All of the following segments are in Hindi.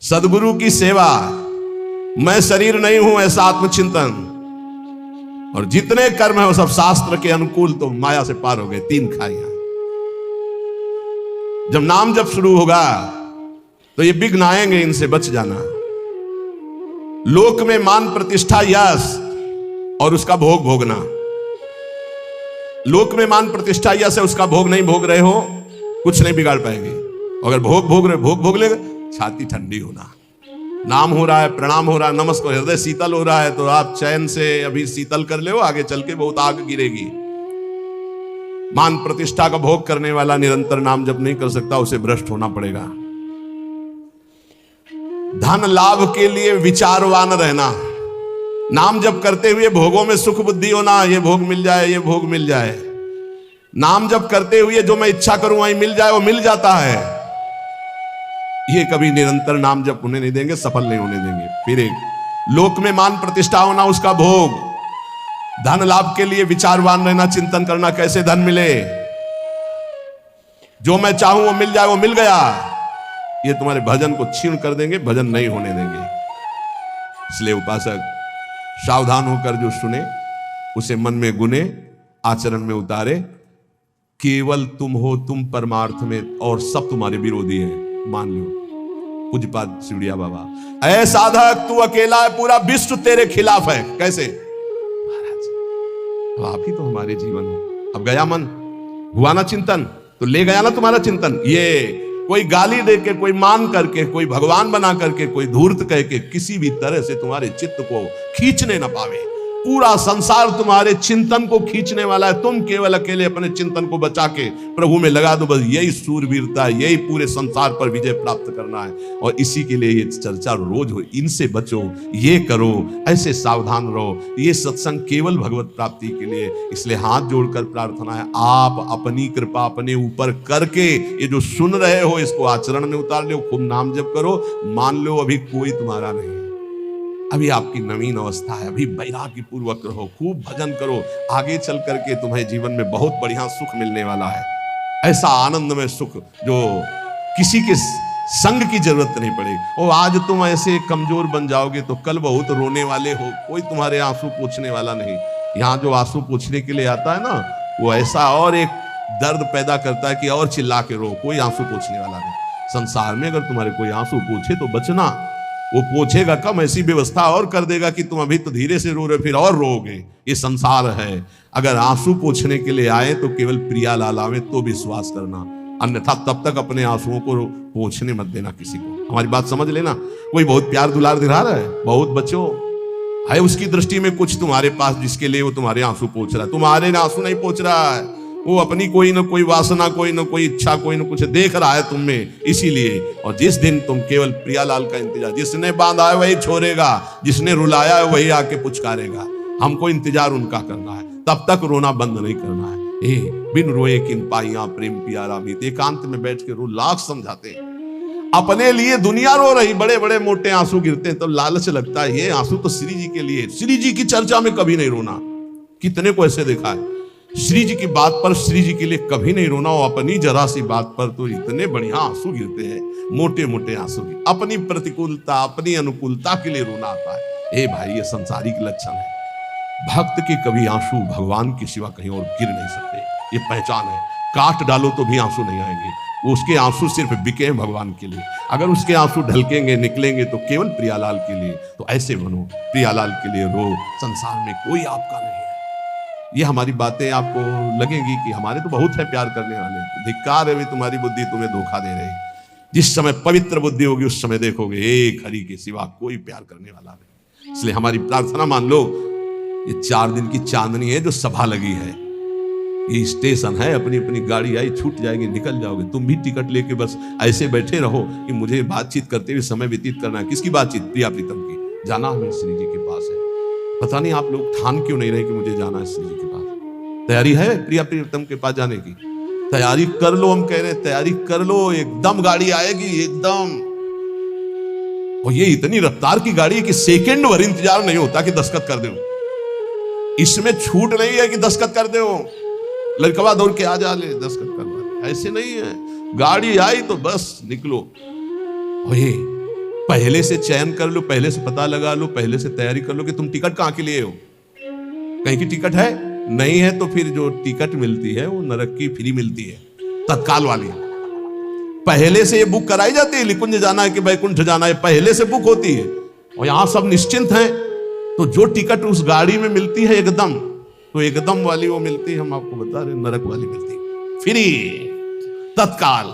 सदगुरु की सेवा, मैं शरीर नहीं हूं ऐसा आत्मचिंतन, और जितने कर्म है वो सब शास्त्र के अनुकूल, तो माया से पार हो गए। 3 खाइयां। जब नाम जब शुरू होगा तो ये विघ्न आएंगे, इनसे बच जाना। लोक में मान प्रतिष्ठा यश और उसका भोग भोगना। लोक में मान प्रतिष्ठा यश है, उसका भोग नहीं भोग रहे हो, कुछ नहीं बिगाड़ पाएंगे। अगर भोग भोग रहे, भोग भोग लेगा, छाती ठंडी होना। नाम हो रहा है, प्रणाम हो रहा है, नमस्कार, हृदय शीतल हो रहा है, तो आप चैन से अभी शीतल कर ले, आगे चल के बहुत आग गिरेगी। मान प्रतिष्ठा का भोग करने वाला निरंतर नाम जप नहीं कर सकता, उसे भ्रष्ट होना पड़ेगा। धन लाभ के लिए विचारवान रहना। नाम जप करते हुए भोगों में सुख बुद्धि होना, ये भोग मिल जाए, ये भोग मिल जाए। नाम जप करते हुए जो मैं इच्छा करूं वही मिल जाए, वो मिल जाता है। ये कभी निरंतर नाम जप होने नहीं देंगे, सफल नहीं होने देंगे। फिर एक लोक में मान प्रतिष्ठा होना, उसका भोग। धन लाभ के लिए विचारवान रहना, चिंतन करना कैसे धन मिले, जो मैं चाहूं वो मिल जाए, वो मिल गया। ये तुम्हारे भजन को क्षीण कर देंगे, भजन नहीं होने देंगे। इसलिए उपासक सावधान होकर जो सुने उसे मन में गुने, आचरण में उतारे। केवल तुम हो, तुम परमार्थ में, और सब तुम्हारे विरोधी हैं, मान लो। पूज्यपाद सिवड़िया बाबा, ऐ साधक तू अकेला है, पूरा विश्व तेरे खिलाफ है। कैसे महाराज, आप ही तो हमारे जीवन हो। अब गया मन, हुआ ना चिंतन, तो ले गया ना तुम्हारा चिंतन। ये कोई गाली दे के, कोई मान करके, कोई भगवान बना करके, कोई धूर्त कह के किसी भी तरह से तुम्हारे चित्त को खींचने ना पावे। पूरा संसार तुम्हारे चिंतन को खींचने वाला है, तुम केवल अकेले अपने चिंतन को बचा के प्रभु में लगा दो। बस यही सूरवीरता, यही पूरे संसार पर विजय प्राप्त करना है, और इसी के लिए ये चर्चा रोज हो। इनसे बचो, ये करो, ऐसे सावधान रहो। ये सत्संग केवल भगवत प्राप्ति के लिए। इसलिए हाथ जोड़कर प्रार्थना है, आप अपनी कृपा अपने ऊपर करके ये जो सुन रहे हो इसको आचरण में उतार लो। खूब नाम जप करो। मान लो अभी कोई तुम्हारा नहीं, अभी आपकी नवीन अवस्था है, अभी वैराग्य पूर्वक रहो, खूब भजन करो। आगे चल करके तुम्हें जीवन में बहुत बढ़िया सुख मिलने वाला है। ऐसा आनंदमय सुख जो किसी के संग की जरूरत नहीं पड़ेगी। और आज तुम ऐसे कमजोर बन जाओगे तो कल बहुत रोने वाले हो, कोई तुम्हारे आंसू पूछने वाला नहीं। यहाँ जो आंसू पूछने के लिए आता है ना, वो ऐसा और एक दर्द पैदा करता है कि और चिल्ला के रो। कोई आंसू पूछने वाला नहीं। संसार में अगर तुम्हारे कोई आंसू पूछे तो बचना, वो पूछेगा कम, ऐसी व्यवस्था और कर देगा कि तुम अभी तो धीरे से रो रहे, फिर और रोओगे। ये संसार है। अगर आंसू पूछने के लिए आए तो केवल प्रियालाल आवे तो विश्वास करना, अन्यथा तब तक अपने आंसुओं को पूछने मत देना किसी को। हमारी बात समझ लेना। कोई बहुत प्यार दुलार दिला रहा है, बहुत बच्चों है, उसकी दृष्टि में कुछ तुम्हारे पास जिसके लिए वो तुम्हारे आंसू पूछ रहा है। तुम्हारे आंसू नहीं पूछ रहा है, वो अपनी कोई ना कोई वासना, कोई ना कोई इच्छा, कोई ना कुछ देख रहा है तुम में, इसीलिए। और जिस दिन तुम केवल प्रियालाल का इंतजार, जिसने बांधा है वही छोड़ेगा, जिसने रुलाया है वही आके पुचकारेगा। हमको इंतजार उनका करना है, तब तक रोना बंद नहीं करना है। बिन रोए किन पाइया प्रेम प्यारा मीत। एकांत में बैठ के रो, लाख समझाते हैं। अपने लिए दुनिया रो रही, बड़े बड़े मोटे आंसू गिरते हैं तो लालच लगता है, ये आंसू तो श्री जी के लिए। श्री जी की चर्चा में कभी नहीं रोना। कितने को ऐसे देखा है, श्री जी की बात पर, श्री जी के लिए कभी नहीं रोना, और अपनी जरा सी बात पर तो इतने बढ़िया आंसू गिरते हैं, मोटे मोटे आंसू। अपनी प्रतिकूलता, अपनी अनुकूलता के लिए रोना आता है। भाई, ये संसारिक लक्षण है। भक्त के कभी आंसू भगवान के सिवा कहीं और गिर नहीं सकते, ये पहचान है। काट डालो तो भी आंसू नहीं आएंगे, उसके आंसू सिर्फ बिके हैं भगवान के लिए। अगर उसके आंसू ढलकेंगे, निकलेंगे तो केवल प्रियालाल के लिए। तो ऐसे बनो, प्रियालाल के लिए रो। संसार में कोई आपका नहीं है। ये हमारी बातें आपको लगेगी कि हमारे तो बहुत है प्यार करने वाले, धिक्कार है भी तुम्हारी बुद्धि तुम्हें धोखा दे रही। जिस समय पवित्र बुद्धि होगी उस समय देखोगे एक हरि के सिवा कोई प्यार करने वाला नहीं। इसलिए हमारी प्रार्थना मान लो, ये 4 दिन की चांदनी है जो सभा लगी है, ये स्टेशन है। अपनी अपनी गाड़ी आई, छूट जाएगी, निकल जाओगे। तुम भी टिकट लेके बस ऐसे बैठे रहो कि मुझे बातचीत करते हुए समय व्यतीत करना है। किसकी बातचीत? प्रिया प्रीतम की। जाना हमें श्री जी के पास है। पता नहीं आप लोग ठान क्यों नहीं रहे कि मुझे जाना है श्री जी के पास। तैयारी है प्रिया प्रीतम के पास जाने की? तैयारी कर लो, हम कह रहे हैं तैयारी कर लो, एकदम गाड़ी आएगी एकदम। और ये इतनी रफ्तार की गाड़ी है कि सेकंड भर इंतजार नहीं होता कि दस्तखत कर दो। इसमें छूट नहीं है कि दस्तखत कर दो, लड़कवा दौड़ के आ जा ले दस्तखत करवा, ऐसे नहीं है। गाड़ी आई तो बस निकलो। पहले से चयन कर लो, पहले से पता लगा लो, पहले से तैयारी कर लो कि तुम टिकट कहां के लिए हो। कहीं की टिकट है, नहीं है तो फिर जो टिकट मिलती है वो नरक की फ्री मिलती है, तत्काल वाली। पहले से ये बुक कराई जाती है, निकुंज जाना है कि वैकुंठ जाना है, पहले से बुक होती है और यहां सब निश्चिंत हैं। तो जो टिकट उस गाड़ी में मिलती है एकदम, तो एकदम वाली वो मिलती है, हम आपको बता रहे, नरक वाली मिलती है फ्री, तत्काल।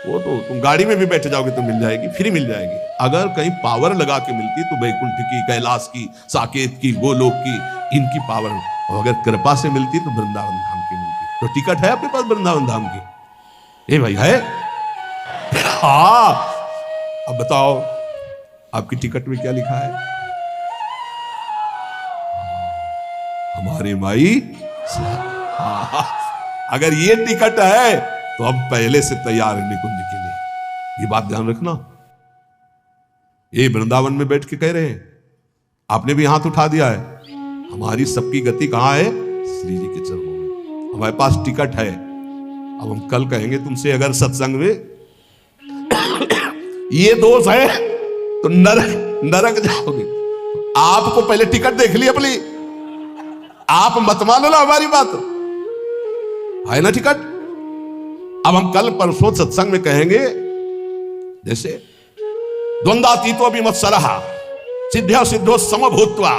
वो तो तुम गाड़ी में भी बैठ जाओगे तो मिल जाएगी, फ्री मिल जाएगी। अगर कहीं पावर लगा के मिलती तो वैकुंठ की, कैलाश की, साकेत की, गोलोक की, इनकी पावर, और अगर कृपा से मिलती तो वृंदावन धाम की मिलती। तो टिकट है आपके पास वृंदावन धाम की? ए भाई है? हाँ, अब बताओ आपकी टिकट में क्या लिखा है? हमारे माई। हाँ, अगर ये टिकट है तो हम पहले से तैयार हैं निकुंज के लिए। ये बात ध्यान रखना। ये वृंदावन में बैठ के कह रहे हैं, आपने भी हाथ उठा दिया है। हमारी सबकी गति कहां है? श्री जी के चरणों में। हमारे पास टिकट है। अब हम कल कहेंगे तुमसे, अगर सत्संग में ये दोष है तो नरक जाओगे। आपको पहले टिकट देख ली अपनी, आप मत मानो ना हमारी बात, है ना टिकट। अब हम कल परसों सत्संग में कहेंगे, जैसे द्वंद्वातीतो विमत्सरः सिद्ध्यो सिद्धो समभूत्वा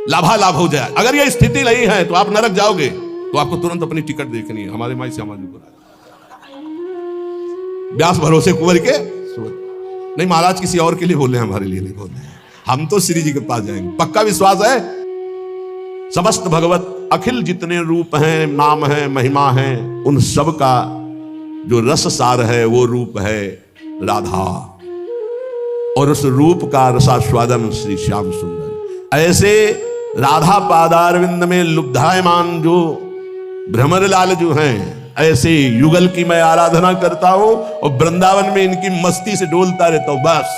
लाभालाभ हो जाए। अगर यह स्थिति नहीं है तो आप नरक जाओगे। तो आपको तुरंत अपनी टिकट देखनी है। हमारे माई श्यामा जी को व्यास भरोसे कुंवर के नहीं, महाराज किसी और के लिए बोल रहे हैं, हमारे लिए नहीं बोल रहे हैं। हम तो श्री जी के पास जाएंगे, पक्का विश्वास है। समस्त भगवत अखिल जितने रूप हैं, नाम है, महिमा है, उन सब का जो रस सार है वो रूप है राधा, और उस रूप का रसास्वादन श्री श्याम सुंदर। ऐसे राधा पादारविंद में लुब्धायमान जो भ्रमर लाल जो हैं, ऐसे युगल की मैं आराधना करता हूं और वृंदावन में इनकी मस्ती से डोलता रहता हूं। बस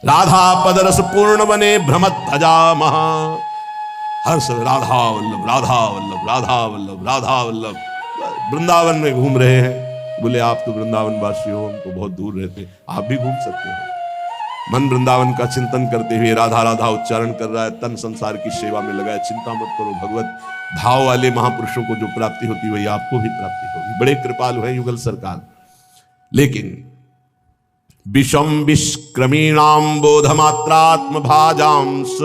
राधा पदरस पूर्ण बने भ्रमत भजा महा, हर समय राधा वल्लभ, राधा वल्लभ, राधा वल्लभ, राधा वल्लभ। वृंदावन में घूम रहे हैं। बोले आप तो वृंदावन वासी हो, हम तो बहुत दूर रहते। आप भी घूम सकते हो। मन वृंदावन का चिंतन करते हुए राधा राधा उच्चारण कर रहा है, तन संसार की सेवा में लगा है। चिंता मत करो, भगवत भाव वाले महापुरुषों को जो प्राप्ति होती है वही आपको भी प्राप्ति होगी। बड़े कृपालु है युगल सरकार। लेकिन विषम विष्क्रमीणाम बोधमात्रात्म भाजांस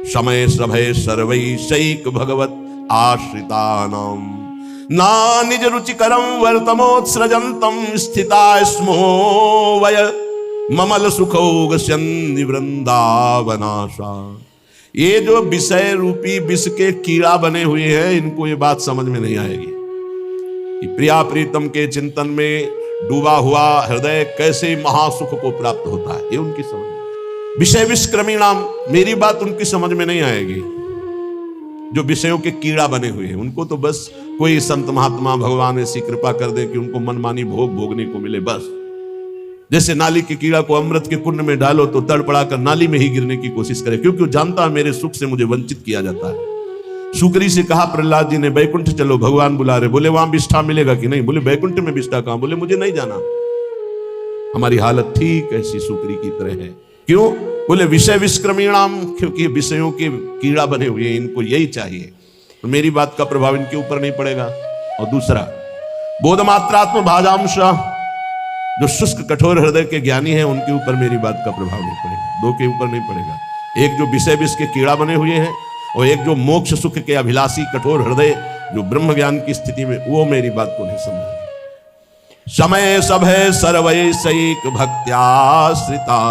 समय सभय सर्वैषैक भगवत आश्रितानाम ना निज रुचिकरम वर्तमोत्सृजंतम स्थिता स्मो वय ममल सुखोग सन्नि वृंदावनाशा। ये जो विषय रूपी विष के कीड़ा बने हुए हैं, इनको ये बात समझ में नहीं आएगी कि प्रिया प्रीतम के चिंतन में डूबा हुआ हृदय कैसे महासुख को प्राप्त होता है। ये उनकी समझ में। विषय विष्क्रमीणाम, मेरी बात उनकी समझ में नहीं आएगी। जो विषयों के कीड़ा बने हुए हैं उनको तो बस कोई संत महात्मा भगवान ऐसी कृपा कर दे कि उनको मनमानी भोग भोगने को मिले, बस। जैसे नाली के कीड़ा को अमृत के कुंड में डालो तो तड़पड़ा कर नाली में ही गिरने की कोशिश करे, क्योंकि वो जानता है मेरे सुख से मुझे वंचित किया जाता है। सुकरी से कहा प्रहलाद जी ने, बैकुंठ चलो, भगवान बुला रहे। बोले वहां विष्ठा मिलेगा कि नहीं? बोले बैकुंठ में विष्ठा कहां? बोले मुझे नहीं जाना। हमारी हालत ठीक ऐसी सुकरी की तरह है। क्यों? बोले विषय विष्क्रमीणाम, क्योंकि विषयों के कीड़ा बने हुए हैं, इनको यही चाहिए। तो मेरी बात का प्रभाव इनके ऊपर नहीं पड़ेगा। और दूसरा, बोधमात्रात्म भाजांश, जो शुष्क कठोर हृदय के ज्ञानी हैं उनके ऊपर मेरी बात का प्रभाव नहीं पड़ेगा। दो के ऊपर नहीं पड़ेगा। एक जो विषय विष के कीड़ा बने हुए हैं और एक जो मोक्ष सुख के अभिलाषी कठोर हृदय जो ब्रह्म ज्ञान की स्थिति में, वो मेरी बात को नहीं समझेंगे। समय सब है सर्वैषैक भक्त्याश्रितानां।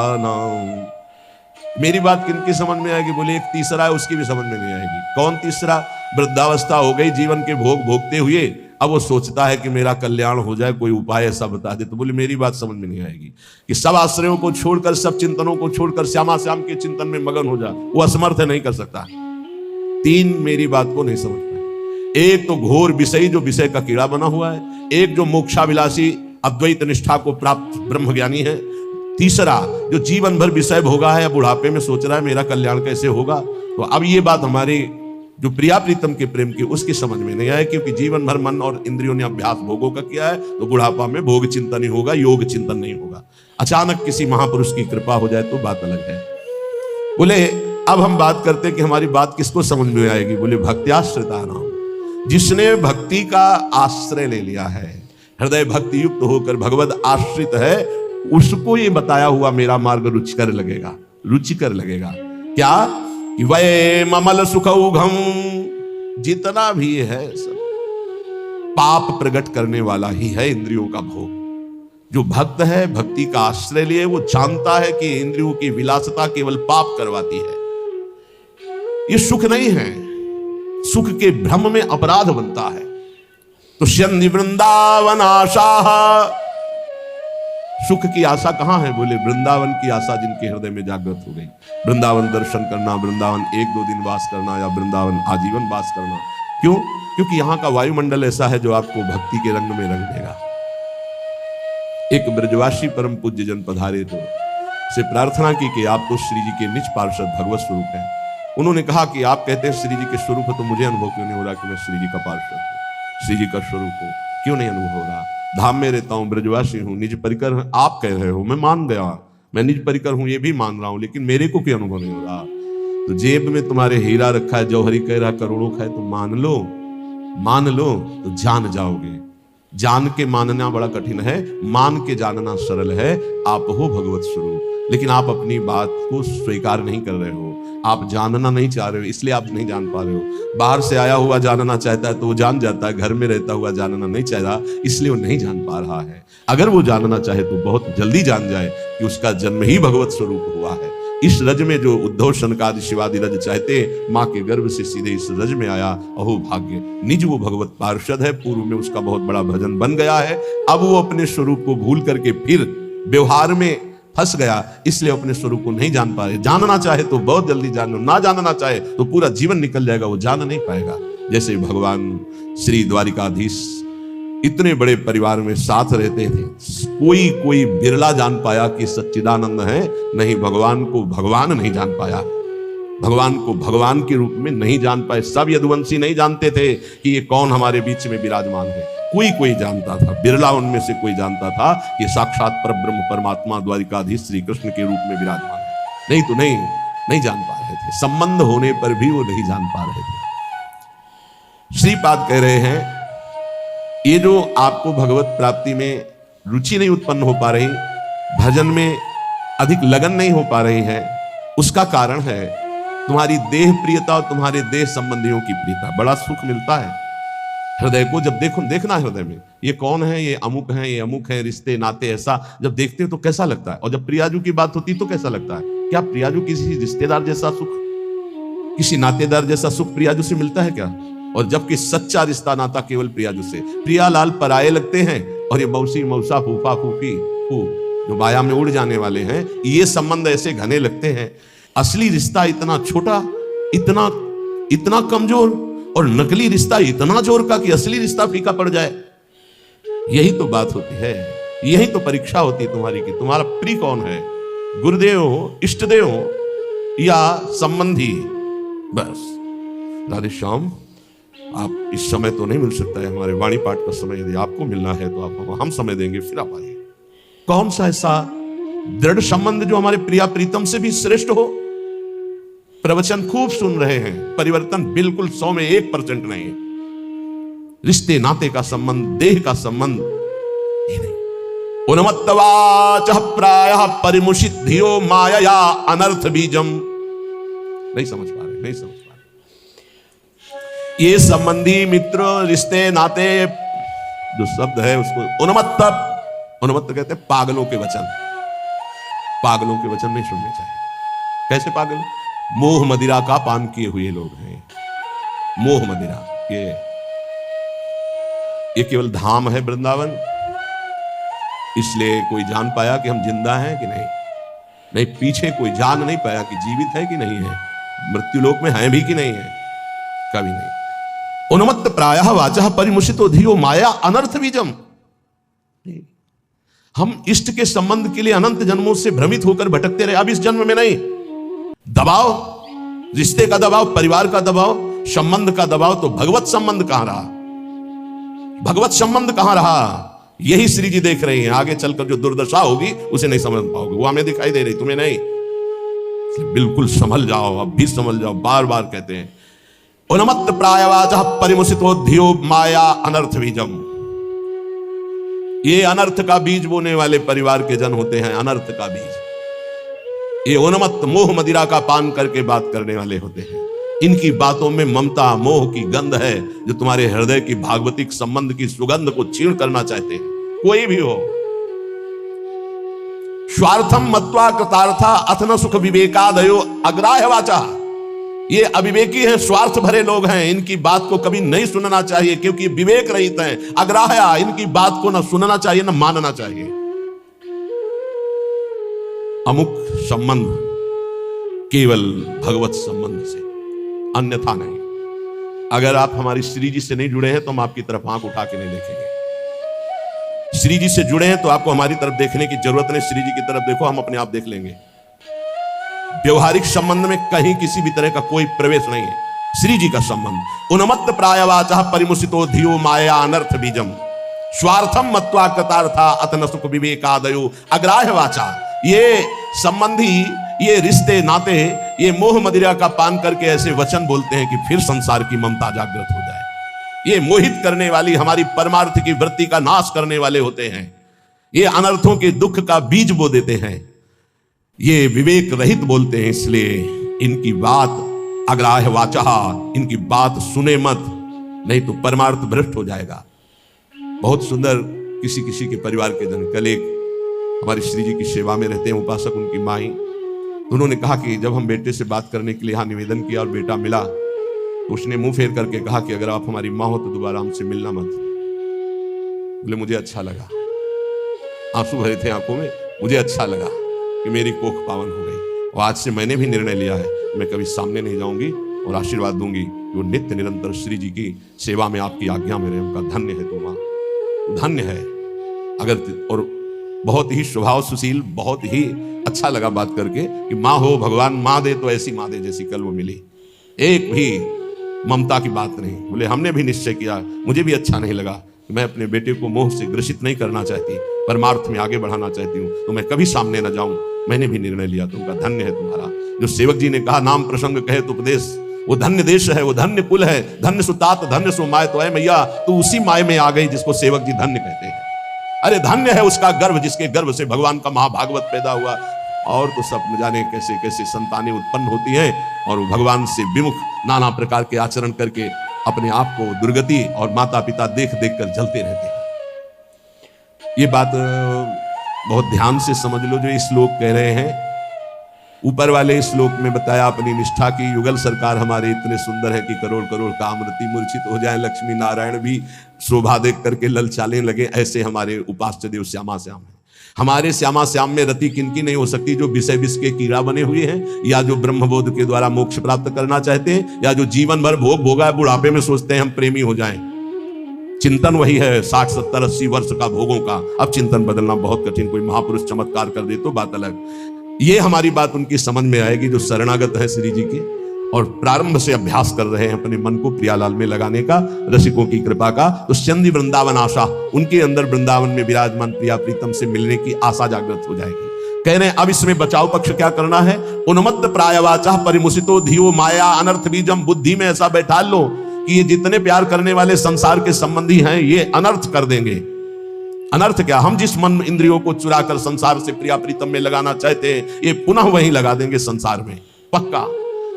मेरी बात किनकी समझ में आएगी? बोले एक तीसरा है, उसकी भी समझ में नहीं आएगी। कौन तीसरा? वृद्धावस्था हो गई, जीवन के भोग भोगते हुए अब वो सोचता है कि मेरा कल्याण हो जाए, कोई उपाय ऐसा बता दे। तो बोले मेरी बात समझ में नहीं आएगी कि सब आश्रयों को छोड़कर, सब चिंतनों को छोड़कर श्यामा श्याम के चिंतन में मगन हो जा। वो असमर्थ नहीं कर सकता। तीन मेरी बात को नहीं समझ पाए। एक तो घोर विषयी जो विषय का कीड़ा बना हुआ है, एक जो मोक्षाभिलाषी अद्वैत निष्ठा को प्राप्त ब्रह्मज्ञानी है, तीसरा जो जीवन भर विषय भोगा है, बुढ़ापे में सोच रहा है मेरा कल्याण कैसे होगा। तो अब ये बात हमारी जो प्रिया प्रीतम के प्रेम के उसके समझ में नहीं आया, क्योंकि जीवन भर मन और इंद्रियों ने अभ्यास भोगों का किया है, तो बुढ़ापा में भोग चिंतन ही होगा, योग चिंतन नहीं होगा। अचानक किसी महापुरुष की कृपा हो जाए तो बात अलग है। बोले अब हम बात करते हैं कि हमारी बात किसको समझ में आएगी। बोले भक्त्याश्रिता नाम, जिसने भक्ति का आश्रय ले लिया है, हृदय भक्ति युक्त होकर भगवत आश्रित है, उसको ये बताया हुआ मेरा मार्ग रुचिकर लगेगा, रुचिकर लगेगा। क्या कि वै ममल सुखौघम, जितना भी है सब पाप प्रकट करने वाला ही है इंद्रियों का भोग। जो भक्त है, भक्ति का आश्रय लिए, वो जानता है कि इंद्रियों की विलासता केवल पाप करवाती है। ये सुख नहीं है, सुख के भ्रम में अपराध बनता है। तो शनि वृंदावन आशा, सुख की आशा कहां है? बोले वृंदावन की आशा जिनके हृदय में जागृत हो गई। वृंदावन दर्शन करना, वृंदावन 1-2 दिन वास करना, या वृंदावन आजीवन वास करना। क्यों? क्योंकि यहां का वायुमंडल ऐसा है जो आपको भक्ति के रंग में रंग देगा। एक ब्रजवासी परम पूज्य जन पधारे तो से प्रार्थना की कि आप तो श्री जी के निज पार्षद भगवत स्वरूप हैं। उन्होंने कहा कि आप कहते हैं श्री जी के स्वरूप है, तो मुझे अनुभव क्यों नहीं हो रहा कि मैं श्री जी का पार्षद हूं, श्री जी का स्वरूप हूं? क्यों नहीं अनुभव हो रहा? धाम में रहता हूं, ब्रजवासी हूं, निज परिकर आप कह रहे हो, मैं मान गया, मैं निज परिकर हूं, ये भी मान रहा हूं, लेकिन मेरे को क्यों अनुभव नहीं हो रहा? तो जेब में तुम्हारे हीरा रखा है, जौहरी कह रहा करोड़ों खाए, तो मान लो, मान लो तो जान जाओगे। जान के मानना बड़ा कठिन है, मान के जानना सरल है। आप हो भगवत स्वरूप, लेकिन आप अपनी बात को स्वीकार नहीं कर रहे हो, आप जानना नहीं चाह रहे हो, इसलिए आप नहीं जान पा रहे हो। बाहर से आया हुआ जानना चाहता है तो वो जान जाता है, घर में रहता हुआ जानना नहीं चाह रहा, इसलिए वो नहीं जान पा रहा है। अगर वो जानना चाहे तो बहुत जल्दी जान जाए कि उसका जन्म ही भगवत स्वरूप हुआ है। इस रज में जो उद्धव शनकादि शिवादि रज चाहते, माँ के गर्भ से सीधे इस रज में आया, अहो भाग्य। निज वो भगवत पार्षद है, पूर्व में उसका बहुत बड़ा भजन बन गया है, अब वो अपने स्वरूप को भूल करके फिर व्यवहार में फंस गया, इसलिए अपने स्वरूप को नहीं जान पा रहे। जानना चाहे तो बहुत जल्दी जान लो, ना जानना चाहे तो पूरा जीवन निकल जाएगा, वो जान नहीं पाएगा। जैसे भगवान श्री द्वारिकाधीश इतने बड़े परिवार में साथ रहते थे, कोई बिरला जान पाया कि सच्चिदानंद है, नहीं भगवान को भगवान नहीं जान पाया, भगवान को भगवान के रूप में नहीं जान पाए। सब यदुवंशी नहीं जानते थे कि ये कौन हमारे बीच में विराजमान है, कोई जानता था, बिरला उनमें से कोई जानता था कि साक्षात परब्रह्म परमात्मा द्वारिकाधीश श्री कृष्ण के रूप में विराजमान है। नहीं तो नहीं जान पा रहे थे, संबंध होने पर भी वो नहीं जान पा रहे थे। श्रीपाद कह रहे हैं, ये जो आपको भगवत प्राप्ति में रुचि नहीं उत्पन्न हो पा रही, भजन में अधिक लगन नहीं हो पा रही है, उसका कारण है तुम्हारी देह प्रियता और तुम्हारे देह संबंधियों की प्रियता। बड़ा सुख मिलता है हृदय को, जब देखना है हृदय में ये कौन है, ये अमुक है, ये अमुक है, रिश्ते नाते, ऐसा जब देखते हो तो कैसा लगता है। और जब प्रियाजू की बात होती तो कैसा लगता है? क्या प्रियाजू किसी रिश्तेदार जैसा सुख, किसी नातेदार जैसा सुख प्रियाजू से मिलता है क्या? और जबकि सच्चा रिश्ता नाता केवल प्रियाजू से। प्रियालाल पराये लगते हैं, और ये मौसी मौसा फूफा फूफी फू जो माया में उड़ जाने वाले हैं, ये संबंध ऐसे घने लगते हैं। असली रिश्ता इतना छोटा, इतना कमजोर, और नकली रिश्ता इतना जोर का कि असली रिश्ता फीका पड़ जाए। यही तो बात होती है, यही तो परीक्षा होती है तुम्हारी कि तुम्हारा प्रिय कौन है, गुरुदेव हो, इष्टदेव हो या संबंधी। बस राधे श्याम, आप इस समय तो नहीं मिल सकता है, हमारे वाणी पाठ का समय यदि आपको मिलना है तो आपको हम समय देंगे, फिर आप आइए। कौन सा ऐसा दृढ़ संबंध जो हमारे प्रिया प्रीतम से भी श्रेष्ठ हो? प्रवचन खूब सुन रहे हैं, परिवर्तन बिल्कुल 100 में 1% नहीं है। रिश्ते नाते का संबंध, देह का संबंध ही नहीं। उन्मत्तवाचः प्रायः परिमुषित धियो मायया अनर्थ बीजम। नहीं समझ पा रहे। ये संबंधी मित्र रिश्ते नाते जो शब्द है उसको उन्मत्त कहते हैं पागलों के वचन। पागलों के वचन नहीं सुनने चाहिए। कैसे पागल? मोह मदिरा का पान किए हुए लोग हैं। मोह मदिरा ये केवल धाम है वृंदावन, इसलिए कोई जान पाया कि हम जिंदा हैं कि नहीं, पीछे कोई जान नहीं पाया कि जीवित है कि नहीं है, मृत्युलोक में है भी कि नहीं है, कभी नहीं। उन्मत्त प्रायः वाचः परिमुषितो धियो माया अनर्थ बीजम। हम इष्ट के संबंध के लिए अनंत जन्मों से भ्रमित होकर भटकते रहे। अब इस जन्म में नहीं, दबाव, रिश्ते का दबाव, परिवार का दबाव, संबंध का दबाव, तो भगवत संबंध कहां रहा? भगवत संबंध कहां रहा? यही श्री जी देख रही हैं। आगे चलकर जो दुर्दशा होगी उसे नहीं समझ पाओगे, वो हमें दिखाई दे रही, तुम्हें नहीं। बिल्कुल संभल जाओ, अब भी संभल जाओ। बार बार कहते हैं उन्मत्त प्रायवाचः परिमुसितो धियो माया अनर्थ बीजम। ये अनर्थ का बीज बोने वाले परिवार के जन होते हैं, अनर्थ का बीज। ये उन्मत्त मोह मदिरा का पान करके बात करने वाले होते हैं। इनकी बातों में ममता मोह की गंध है, जो तुम्हारे हृदय की भागवतिक संबंध की सुगंध को छीन करना चाहते हैं, कोई भी हो। स्वार्थम मत्वा कृतार्था अथन सुख विवेकादयो अग्राह्य वाचा। ये अविवेकी हैं, स्वार्थ भरे लोग हैं, इनकी बात को कभी नहीं सुनना चाहिए, क्योंकि विवेक रहित हैं। अग्राह्य, इनकी बात को ना सुनना चाहिए ना मानना चाहिए। अमुक संबंध केवल भगवत संबंध से, अन्यथा नहीं। अगर आप हमारी श्री जी से नहीं जुड़े हैं तो हम आपकी तरफ आंख उठा के नहीं देखेंगे। श्री जी से जुड़े हैं तो आपको हमारी तरफ देखने की जरूरत नहीं, श्री जी की तरफ देखो, हम अपने आप देख लेंगे। व्यवहारिक संबंध में कहीं किसी भी तरह का कोई प्रवेश नहीं है। श्री जी का संबंध उन्मत्त प्रायवाचः परिमुसितो धियो माया अनर्थ बीजम स्वार्थम मत्वा कृतार्था अतन सुख विवेकादयो अग्राह्य वाचा। ये संबंधी, ये रिश्ते नाते, ये मोह मदिरा का पान करके ऐसे वचन बोलते हैं कि फिर संसार की ममता जागृत हो जाए। ये मोहित करने वाली, हमारी परमार्थ की वृत्ति का नाश करने वाले होते हैं। ये अनर्थों के दुख का बीज बो देते हैं। ये विवेक रहित बोलते हैं, इसलिए इनकी बात अग्राह्य वाचा, इनकी बात सुने मत, नहीं तो परमार्थ भ्रष्ट हो जाएगा। बहुत सुंदर किसी किसी के परिवार के जन, कल एक हमारी श्री जी की सेवा में रहते हैं उपासक, उनकी माई, तो उन्होंने कहा कि जब हम बेटे से बात करने के लिए यहाँ निवेदन किया और बेटा मिला, तो उसने मुंह फेर करके कहा कि अगर आप हमारी माँ हो तो दोबारा हमसे मिलना मत। बोले मुझे अच्छा लगा, आंसू भरे थे आंखों में, मुझे अच्छा लगा कि मेरी कोख पावन हो गई। और आज से मैंने भी निर्णय लिया है, मैं कभी सामने नहीं जाऊंगी और आशीर्वाद दूंगी कि वो नित्य निरंतर श्री जी की सेवा में आपकी आज्ञा में रहे। उनका धन्य है तू माँ, धन्य है। अगर और बहुत ही स्वभाव सुशील, बहुत ही अच्छा लगा बात करके कि माँ हो, भगवान माँ दे तो ऐसी माँ दे जैसी कल वो मिली, एक भी ममता की बात नहीं। बोले हमने भी निश्चय किया, मुझे भी अच्छा नहीं लगा, मैं अपने बेटे को मोह से ग्रसित नहीं करना चाहती, परमार्थ में आगे बढ़ाना चाहती हूँ, तो मैं कभी सामने न जाऊं। मैंने भी निर्णय लिया। तुमका धन्य है तुम्हारा। जो सेवक जी ने कहा नाम प्रसंग कहे तो उपदेश, वो धन्य देश है, वो धन्य कुल है, धन्य सुतात धन्य सो माय। तो है मैया तू उसी माय में आ गई जिसको सेवक जी धन्य कहते हैं। अरे धन्य है उसका गर्भ, जिसके गर्भ से भगवान का महाभागवत पैदा हुआ। और तो सब न जाने कैसे कैसे संतानें उत्पन्न होती हैं और वो भगवान से विमुख नाना प्रकार के आचरण करके अपने आप को दुर्गति और माता पिता देख देख कर जलते रहते हैं। ये बात बहुत ध्यान से समझ लो जो ये श्लोक कह रहे हैं। ऊपर वाले श्लोक में बताया अपनी निष्ठा की युगल सरकार हमारे इतने सुंदर है कि करोड़ करोड़ कामरति मूर्छित हो जाए, लक्ष्मी नारायण भी शोभा देख करके ललचाने लगे। ऐसे हमारे उपास्य देव श्यामा श्याम है। हमारे श्यामा श्याम में रति किनकी नहीं हो सकती? जो विषय विष के कीड़ा बने हुए हैं, या जो ब्रह्मबोध के द्वारा मोक्ष प्राप्त करना चाहते हैं, या जो जीवन भर भोग भोगा बुढ़ापे में सोचते हैं हम प्रेमी हो जाएं। चिंतन वही है 60 70 80 वर्ष का भोगों का। अब चिंतन बदलना बहुत कठिन, कोई महापुरुष चमत्कार कर दे तो बात अलग। ये हमारी बात उनकी समझ में आएगी जो शरणागत है श्री जी के और प्रारंभ से अभ्यास कर रहे हैं अपने मन को प्रियालाल में लगाने का, रसिकों की कृपा का। तो चंदी वृंदावन आशा, उनके अंदर वृंदावन में विराजमान प्रिया प्रीतम से मिलने की आशा जागृत हो जाएगी। कह रहे हैं अब इसमें बचाव पक्ष क्या करना है? उन्मत्त प्रायवाचा परिमुसितो धियो माया अनर्थ बीजम। बुद्धि में ऐसा बैठा लो कि ये जितने प्यार करने वाले संसार के संबंधी हैं ये अनर्थ कर देंगे। अनर्थ क्या? हम जिस मन इंद्रियों को चुराकर संसार से प्रिया प्रीतम में लगाना चाहते हैं ये पुनः वहीं लगा देंगे संसार में, पक्का।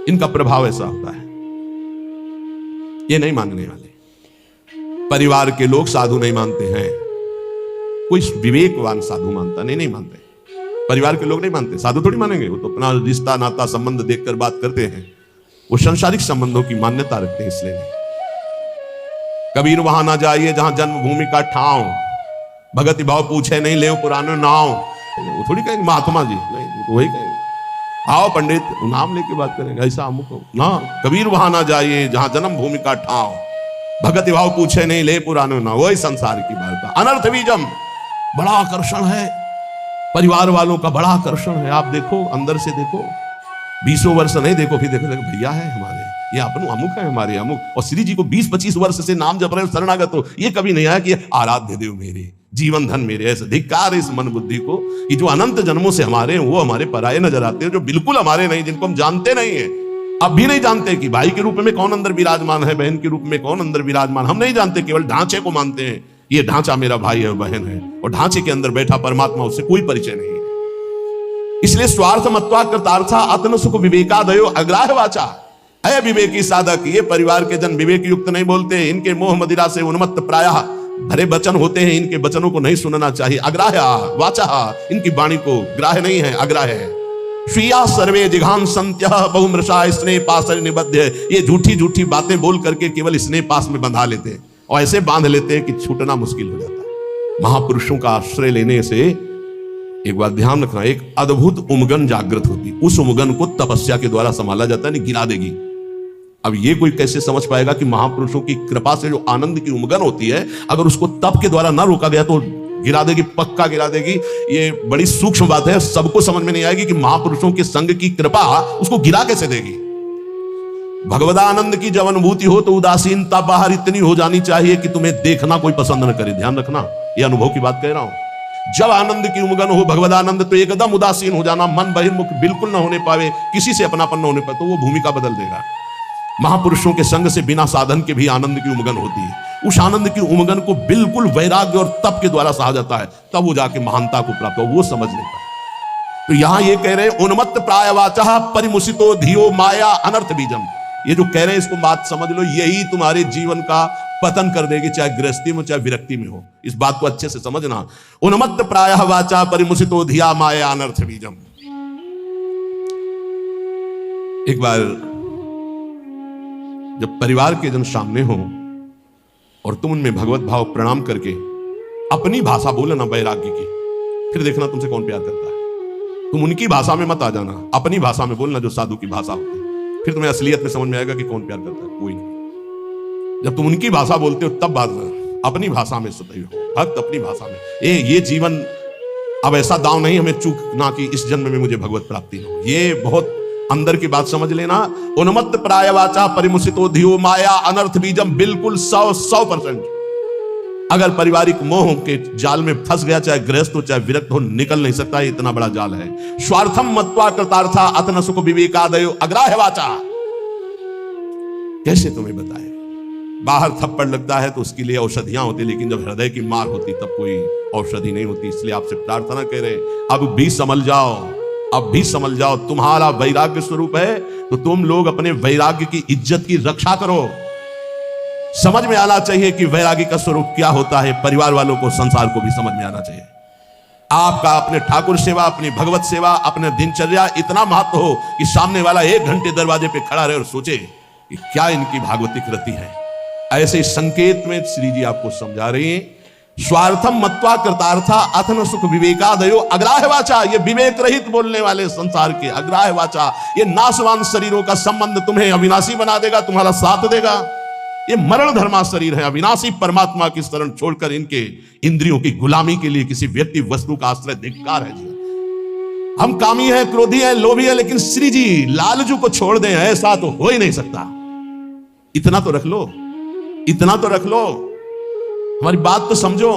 इनका प्रभाव ऐसा होता है। ये नहीं मानने वाले परिवार के लोग साधु नहीं मानते हैं, कोई विवेकवान साधु मानता नहीं मानते। परिवार के लोग नहीं मानते, साधु थोड़ी मानेंगे। वो तो अपना रिश्ता नाता संबंध देखकर बात करते हैं, वो सांसारिक संबंधों की मान्यता रखते हैं। इसलिए कबीर वहां ना जाइए जहां जन्मभूमि का ठाव, भगति भाव पूछे नहीं ले पुराने नाव। वो थोड़ी कहेंगे महात्मा जी, नहीं तो वही कहेंगे आओ पंडित, नाम लेके बात करेंगे ऐसा अमुक ना। कबीर वहां ना जाइए जहां जन्मभूमि का ठाव, भगति भाव पूछे नहीं ले पुराने नाव। वही संसार की बात। अनर्थ बीजम बड़ा आकर्षण है, परिवार वालों का बड़ा आकर्षण है। आप देखो अंदर से देखो, 20 वर्ष नहीं, देखो फिर देखो भैया है हमारे, ये अपन अमुक है हमारे अमुक, और श्री जी को 20-25 वर्ष से नाम जप रहे हो शरणागत हो, ये कभी नहीं आया कि आराध्य देव मेरे, जीवन धन मेरे। ऐसे धिक्कार है इस मन बुद्धि को कि जो अनंत जन्मों से हमारे हैं वो हमारे पराये नजर आते हैं, जो बिल्कुल हमारे नहीं, जिनको हम जानते नहीं है, अब भी नहीं जानते कि भाई के रूप में कौन अंदर विराजमान है, बहन के रूप में कौन अंदर विराजमान, हम नहीं जानते, केवल ढांचे को मानते हैं, ये ढांचा मेरा भाई है बहन है, और ढांचे के अंदर बैठा परमात्मा, उससे कोई परिचय नहीं है। इसलिए स्वार्थ मत्वा कृतार्था आत्म सुख विवेकादयो अग्राह्य वाचा। अय विवेकी साधक, ये परिवार के जन विवेक युक्त नहीं बोलते, इनके मोह मदिरा से उन्मत्त प्रायः भरे वचन होते हैं, इनके वचनों को नहीं सुनना चाहिए। अग्राह्य वाचा, इनकी वाणी को ग्राह्य नहीं है, अग्राह्य है। स्वीया सर्वे जिघान संत्य बहुमृषा स्नेह पास निबद्ध, ये झूठी झूठी बातें बोल करके केवल स्नेह पास में बंधा लेते हैं, और ऐसे बांध लेते हैं कि छूटना मुश्किल हो जाता है। महापुरुषों का आश्रय लेने से एक बात ध्यान रखना, एक अद्भुत उमगन जागृत होती, उस उमगन को तपस्या के द्वारा संभाला जाता है, नहीं गिरा देगी। अब ये कोई कैसे समझ पाएगा कि महापुरुषों की कृपा से जो आनंद की उमगन होती है, अगर उसको तप के द्वारा ना रोका गया तो गिरा देगी, पक्का गिरा देगी। ये बड़ी सूक्ष्म बात है, सबको समझ में नहीं आएगी कि महापुरुषों के संग की कृपा उसको गिरा कैसे देगी। भगवदानंद की जब अनुभूति हो तो उदासीनता बाहर इतनी हो जानी चाहिए कि तुम्हें देखना कोई पसंद न करे। ध्यान रखना, ये अनुभव की बात कह रहा हूं। जब आनंद की उमगन हो भगवदानंद, तो एकदम उदासीन हो जाना, मन बहिर्मुख बिल्कुल न होने पावे, किसी से अपनापन न होने पाए, तो वो भूमिका बदल देगा। महापुरुषों के संग से बिना साधन के भी आनंद की उमगन होती है। उस आनंद की उमगन को बिल्कुल वैराग्य और तप के द्वारा सहा जाता है, तब वो जाके महानता को प्राप्त हो, वो समझ नहीं पाए। तो यहां ये कह रहे हैं उन्मत्त प्राय वाचा परिमुसितो धियो माया अनर्थ बीजम। ये जो कह रहे हैं इसको बात समझ लो, यही तुम्हारे जीवन का पतन कर देगी, चाहे गृहस्थी में चाहे विरक्ति में हो। इस बात को अच्छे से समझना। उन्मत्त प्राय वाचा परिमुसितो धिया माया अनर्थ बीजम। एक बार जब परिवार के जन सामने हो और तुम उनमें भगवत भाव प्रणाम करके अपनी भाषा बोलना वैराग्य की, फिर देखना तुमसे कौन प्यार करता है। तुम उनकी भाषा में मत आ जाना, अपनी भाषा में बोलना जो साधु की भाषा होती है, फिर तुम्हें असलियत में समझ में आएगा कि कौन प्यार करता है, कोई नहीं। जब तुम उनकी भाषा बोलते हो तब बात अपनी भाषा में सदैव हो, भक्त अपनी भाषा में। ये जीवन अब ऐसा दांव नहीं हमें चूकना कि इस जन्म में मुझे भगवत प्राप्ति न हो। ये बहुत अंदर की बात समझ लेना। उन्मत्त प्राय वाचा परिमुसितो धियो माया अनर्थ बीजम, बिल्कुल 100%। अगर पारिवारिक मोह के जाल में फंस गया, चाहे गृहस्थ हो चाहे विरक्त हो, निकल नहीं सकता, इतना बड़ा जाल है। स्वार्थम मत्वा कृतार्था अतन सुख विवेकादयो अग्राह्य वाचा। कैसे तुम्हें बताए, बाहर थप्पड़ लगता है तो उसके लिए औषधियां होती, लेकिन जब हृदय की मार होती तब कोई औषधि नहीं होती। इसलिए आपसे प्रार्थना कह रहे, अब भी समझ जाओ, अब भी समझ जाओ। तुम्हारा वैराग्य स्वरूप है तो तुम लोग अपने वैराग्य की इज्जत की रक्षा करो। समझ में आना चाहिए कि वैराग्य का स्वरूप क्या होता है। परिवार वालों को, संसार को भी समझ में आना चाहिए। आपका अपने ठाकुर सेवा, अपनी भगवत सेवा, अपने दिनचर्या इतना महत्व हो कि सामने वाला 1 घंटे दरवाजे पे खड़ा रहे और सोचे कि क्या इनकी भागवतिक रति है। ऐसे संकेत में श्री जी आपको समझा रही हैं। स्वार्थम मत्वा कृतार्था अथन सुख विवेकादयो अग्राह्य वाचा। ये विवेक रहित बोलने वाले संसार के अग्राह्य वाचा, ये नाशवान शरीरों का संबंध तुम्हें अविनाशी बना देगा, तुम्हारा साथ देगा। ये मरण धर्मा शरीर है। अविनाशी परमात्मा की शरण छोड़कर इनके इंद्रियों की गुलामी के लिए किसी व्यक्ति वस्तु का आश्रय धिक्कार है जी। हम कामी है, क्रोधी है, लोभी है, लेकिन श्री जी लालजू को छोड़ दें, ऐसा तो हो ही नहीं सकता। इतना तो रख लो, इतना तो रख लो। हमारी बात तो समझो।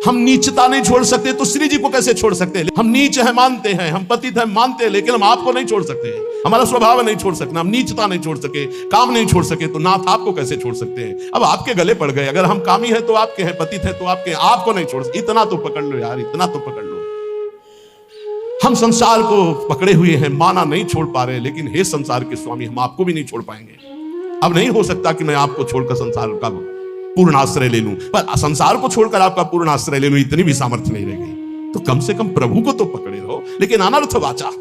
हम नीचता नहीं छोड़ सकते तो श्री जी को कैसे छोड़ सकते? हम नीच है मानते हैं, हम पतित है मानते हैं, लेकिन हम आपको नहीं छोड़ सकते। हमारा स्वभाव नहीं छोड़ सकना। हम नीचता नहीं छोड़ सके, काम नहीं छोड़ सके, तो नाथ आपको कैसे छोड़ सकते हैं? अब आपके गले पड़ गए। अगर हम कामी है तो आपके हैं, पतित है तो आपके, आपको नहीं छोड़ सकते। इतना तो पकड़ लो यार, इतना तो पकड़ लो। हम संसार को पकड़े हुए हैं, माना नहीं छोड़ पा रहे, लेकिन हे संसार के स्वामी, हम आपको भी नहीं छोड़ पाएंगे। अब नहीं हो सकता कि मैं आपको छोड़कर संसार का पूर्ण आश्रय ले लूं, पर संसार को छोड़कर आपका पूर्ण आश्रय ले लूं, इतनी भी सामर्थ्य नहीं रह गई। तो कम से कम प्रभु को तो पकड़े रहो। लेकिन अनर्थ वाचा,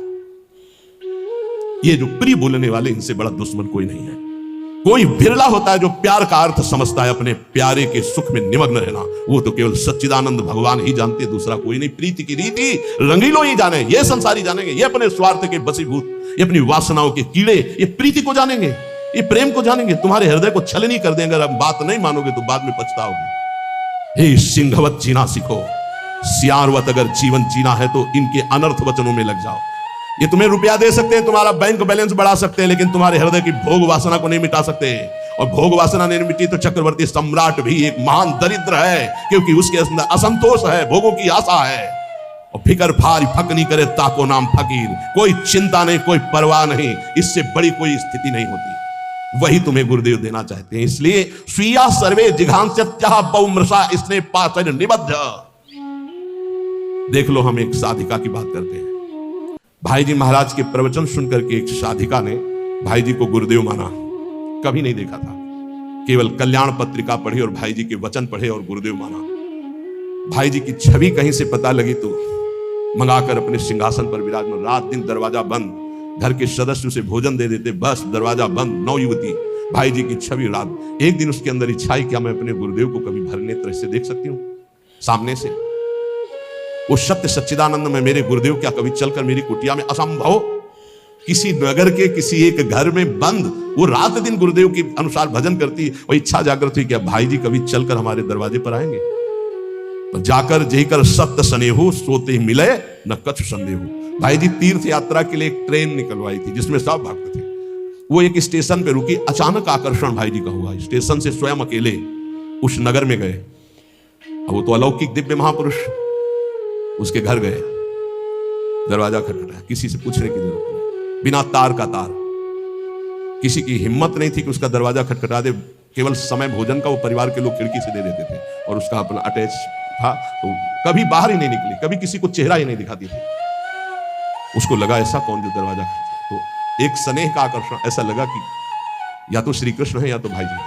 ये जो प्रिय बोलने वाले, इनसे बड़ा दुश्मन कोई नहीं है। कोई बिरला होता है जो प्यार का अर्थ समझता है, अपने प्यारे के सुख में निमग्न रहना। वो तो केवल सच्चिदानंद भगवान ही जानते, दूसरा कोई नहीं। प्रीति की रीति रंगीलो ही जाने, ये संसारी जानेंगे। ये अपने स्वार्थ के बसीभूत, ये अपनी वासनाओं के कीड़े, ये प्रीति को जानेंगे, ये प्रेम को जानेंगे। तुम्हारे हृदय को छलनी कर देंगे। अगर बात नहीं मानोगे तो बाद में पछताओगे। हे सिंहवत जीना सीखो, सियारवत अगर जीवन जीना है तो इनके अनर्थ वचनों में लग जाओ। ये तुम्हें रुपया दे सकते हैं, तुम्हारा बैंक बैलेंस बढ़ा सकते हैं, लेकिन तुम्हारे हृदय की भोग वासना को नहीं मिटा सकते। और भोग वासना नहीं मिटी तो चक्रवर्ती सम्राट भी एक महान दरिद्र है, क्योंकि उसके अंदर असंतोष है, भोगों की आशा है। और फिकर भारी फक नहीं करे ताको नाम फकीर, कोई चिंता नहीं, कोई परवाह नहीं, इससे बड़ी कोई स्थिति नहीं होती। वही तुम्हें गुरुदेव देना चाहते हैं। इसलिए स्वीया सर्वे जिघांस्यत्यः बहुमृषा स्नेह पाशैर् निबद्ध। देख लो, हम एक साधिका की बात करते हैं। भाई जी महाराज के प्रवचन सुनकर के एक साधिका ने भाई जी को गुरुदेव माना। कभी नहीं देखा था, केवल कल्याण पत्रिका पढ़ी और भाई जी के वचन पढ़े और गुरुदेव माना। भाई जी की छवि कहीं से पता लगी तो मंगाकर अपने सिंहासन पर विराजमान। रात दिन दरवाजा बंद, घर के सदस्य उसे भोजन दे देते, बस दरवाजा बंद। नौ युवती, भाई जी की छवि रात। एक दिन उसके अंदर इच्छा आई, क्या मैं अपने गुरुदेव को कभी भर नेत्र से देख सकती हूँ सामने से? वो सत्य सच्चिदानंद में मेरे गुरुदेव क्या कभी चलकर मेरी कुटिया में? असंभव। किसी नगर के किसी एक घर में बंद, वो रात दिन गुरुदेव के अनुसार भजन करती। और इच्छा जागृत हुई, क्या भाई जी कभी चलकर हमारे दरवाजे पर आएंगे? तो जाकर जेकर सत्य स्नेहु सोते मिले न कछु संदेहु। भाई जी तीर्थ यात्रा के लिए एक ट्रेन निकलवाई थी जिसमें सब भक्त थे। वो एक स्टेशन पे रुकी, अचानक आकर्षण भाई जी का हुआ। स्टेशन से स्वयं अकेले उस नगर में गए। वो तो अलौकिक दिव्य महापुरुष, उसके घर गए, दरवाजा खटखटाया, किसी से पूछने की जरूरत नहीं, बिना तार का तार। किसी की हिम्मत नहीं थी कि उसका दरवाजा खटखटा दे। केवल समय भोजन का वो परिवार के लोग खिड़की से दे देते थे और उसका अपना अटैच था, तो कभी बाहर ही नहीं निकली, कभी किसी को चेहरा ही नहीं दिखाती थी। उसको लगा ऐसा कौन जो दरवाजा खटखटाता? तो एक स्नेह का आकर्षण, ऐसा लगा कि या तो श्री कृष्ण है या तो भाई जी है।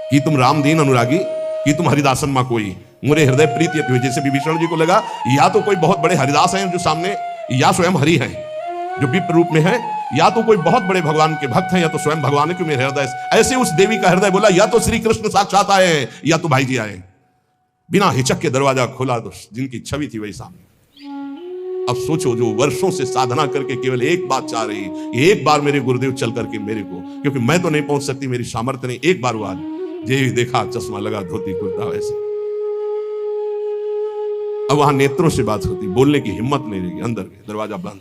कि तुम रामदीन अनुरागी, कि तुम हरिदासन मां कोई, मुरे हृदय प्रीति हुई। जैसे विभीषण जी को लगा या तो कोई बहुत बड़े हरिदास हैं जो सामने, या स्वयं हरि हैं जो विप्र रूप में है, या तो कोई बहुत बड़े भगवान के भक्त हैं, या तो स्वयं भगवान है कि मेरे हृदय। ऐसे उस देवी का हृदय बोला या तो श्री कृष्ण साक्षात आए हैं या तो भाई जी आए। बिना हिचक के दरवाजा खोला तो जिनकी छवि थी वही सामने। अब सोचो, जो वर्षों से साधना करके केवल एक बात चाह रही, एक बार मेरे गुरुदेव चल करके मेरे को, क्योंकि मैं तो नहीं पहुंच सकती, मेरी सामर्थ्य नहीं, एक बार वो आज ये देखा, चश्मा लगा, धोती कुर्ता वैसे। अब वहां नेत्रों से बात होती, बोलने की हिम्मत नहीं रही। अंदर गए, दरवाजा बंद,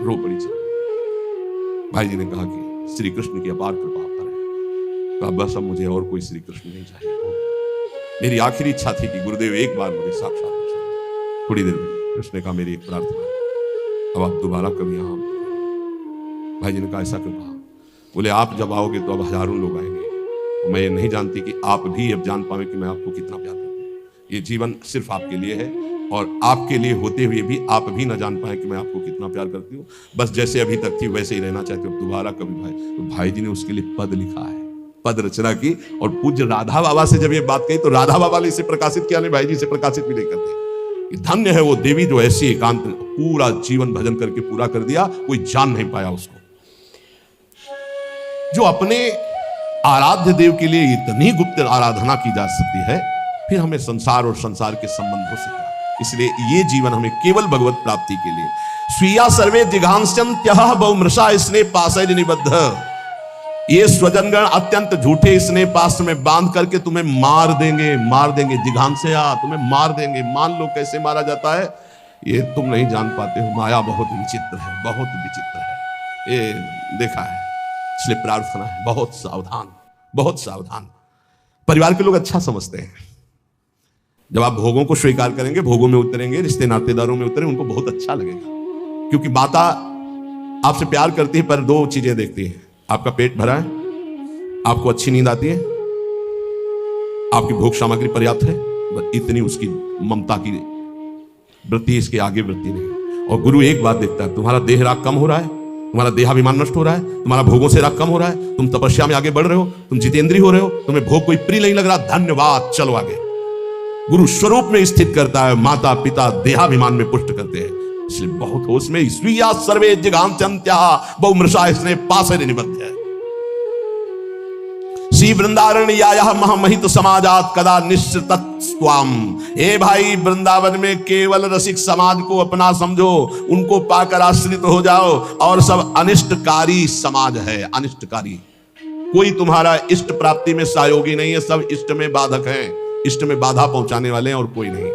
रो पड़ी चल। भाई जी ने कहा कि श्री कृष्ण की अपार कृपा पर है। कहा बस अब मुझे और कोई श्री कृष्ण नहीं चाहिए। मेरी आखिरी इच्छा थी कि गुरुदेव एक बार मुझे साक्षात दर्शन। थोड़ी देर में कृष्ण ने कहा मेरी एक प्रार्थना, अब आप दोबारा कभी यहाँ। भाई जी ने कहा ऐसा क्यों कहा? बोले आप जब आओगे तो अब हजारों लोग आएंगे। मैं ये नहीं जानती कि आप भी अब जान पावे कि मैं आपको कितना प्यार करती हूँ। ये जीवन सिर्फ आपके लिए है और आपके लिए होते हुए भी आप भी ना जान पाए कि मैं आपको कितना प्यार करती हूँ। बस जैसे अभी तक थी वैसे ही रहना चाहती हूँ, दोबारा कभी भाई। तो भाई जी ने उसके लिए पद लिखा है, पद रचना की। और पूज्य राधा बाबा से जब ये बात कही तो राधा बाबा ने इसे प्रकाशित किया, नहीं भाई जी से प्रकाशित भी नहीं करते। धन्य है वो देवी जो ऐसी एकांत पूरा जीवन भजन करके पूरा कर दिया, कोई जान नहीं पाया उसको। जो अपने आराध्य देव के लिए इतनी गुप्त आराधना की जा सकती है, फिर हमें संसार और संसार के संबंधों से क्या? इसलिए ये जीवन हमें केवल भगवत प्राप्ति के लिए। स्वीया सर्वे जिघांस्यन्त्यः बहुमृषा स्नेह पाशैर् निबद्ध। ये स्वजनगण अत्यंत झूठे स्नेह पाश में बांध करके तुम्हें मार देंगे। जिघांस्या, तुम्हें मार देंगे। मान लो कैसे मारा जाता है, ये तुम नहीं जान पाते हो। माया बहुत विचित्र है, बहुत विचित्र है, ये देखा है। इसलिए प्रार्थना है, बहुत सावधान, बहुत सावधान। परिवार के लोग अच्छा समझते हैं, जब आप भोगों को स्वीकार करेंगे, भोगों में उतरेंगे, रिश्ते नातेदारों में उतरेंगे, उनको बहुत अच्छा लगेगा। क्योंकि माता आपसे प्यार करती है पर दो चीजें देखती है, आपका पेट भरा है, आपको अच्छी नींद आती है, आपकी भोग सामग्री पर्याप्त है, बस इतनी उसकी ममता की वृत्ति, इसके आगे वृत्ति नहीं। और गुरु एक बात देखता है, तुम्हारा देह राग कम हो रहा है, तुम्हारा देहाभिमान नष्ट हो रहा है, तुम्हारा भोगों से राग कम हो रहा है, तुम तपस्या में आगे बढ़ रहे हो, तुम जितेंद्रीय हो रहे हो, तुम्हें भोग कोई प्रिय नहीं लग रहा, धन्यवाद, चलो आगे। गुरु स्वरूप में स्थित करता है, माता पिता देहाभिमान में पुष्ट करते हैं। इसलिए बहुत होश में स्वीया सर्वे जिघांस्यन्त्यः बहुमृषा स्नेह पाशैर् निबद्ध। श्री वृंदारण्यायः महामहित समाजात कदा निश्चितस्त्वाम। हे भाई, वृंदावन में केवल रसिक समाज को अपना समझो, उनको पाकर आश्रित हो जाओ। और सब अनिष्टकारी समाज है, अनिष्टकारी। कोई तुम्हारा इष्ट प्राप्ति में सहयोगी नहीं है, सब इष्ट में बाधक हैं, इष्ट में बाधा पहुंचाने वाले हैं, और कोई नहीं।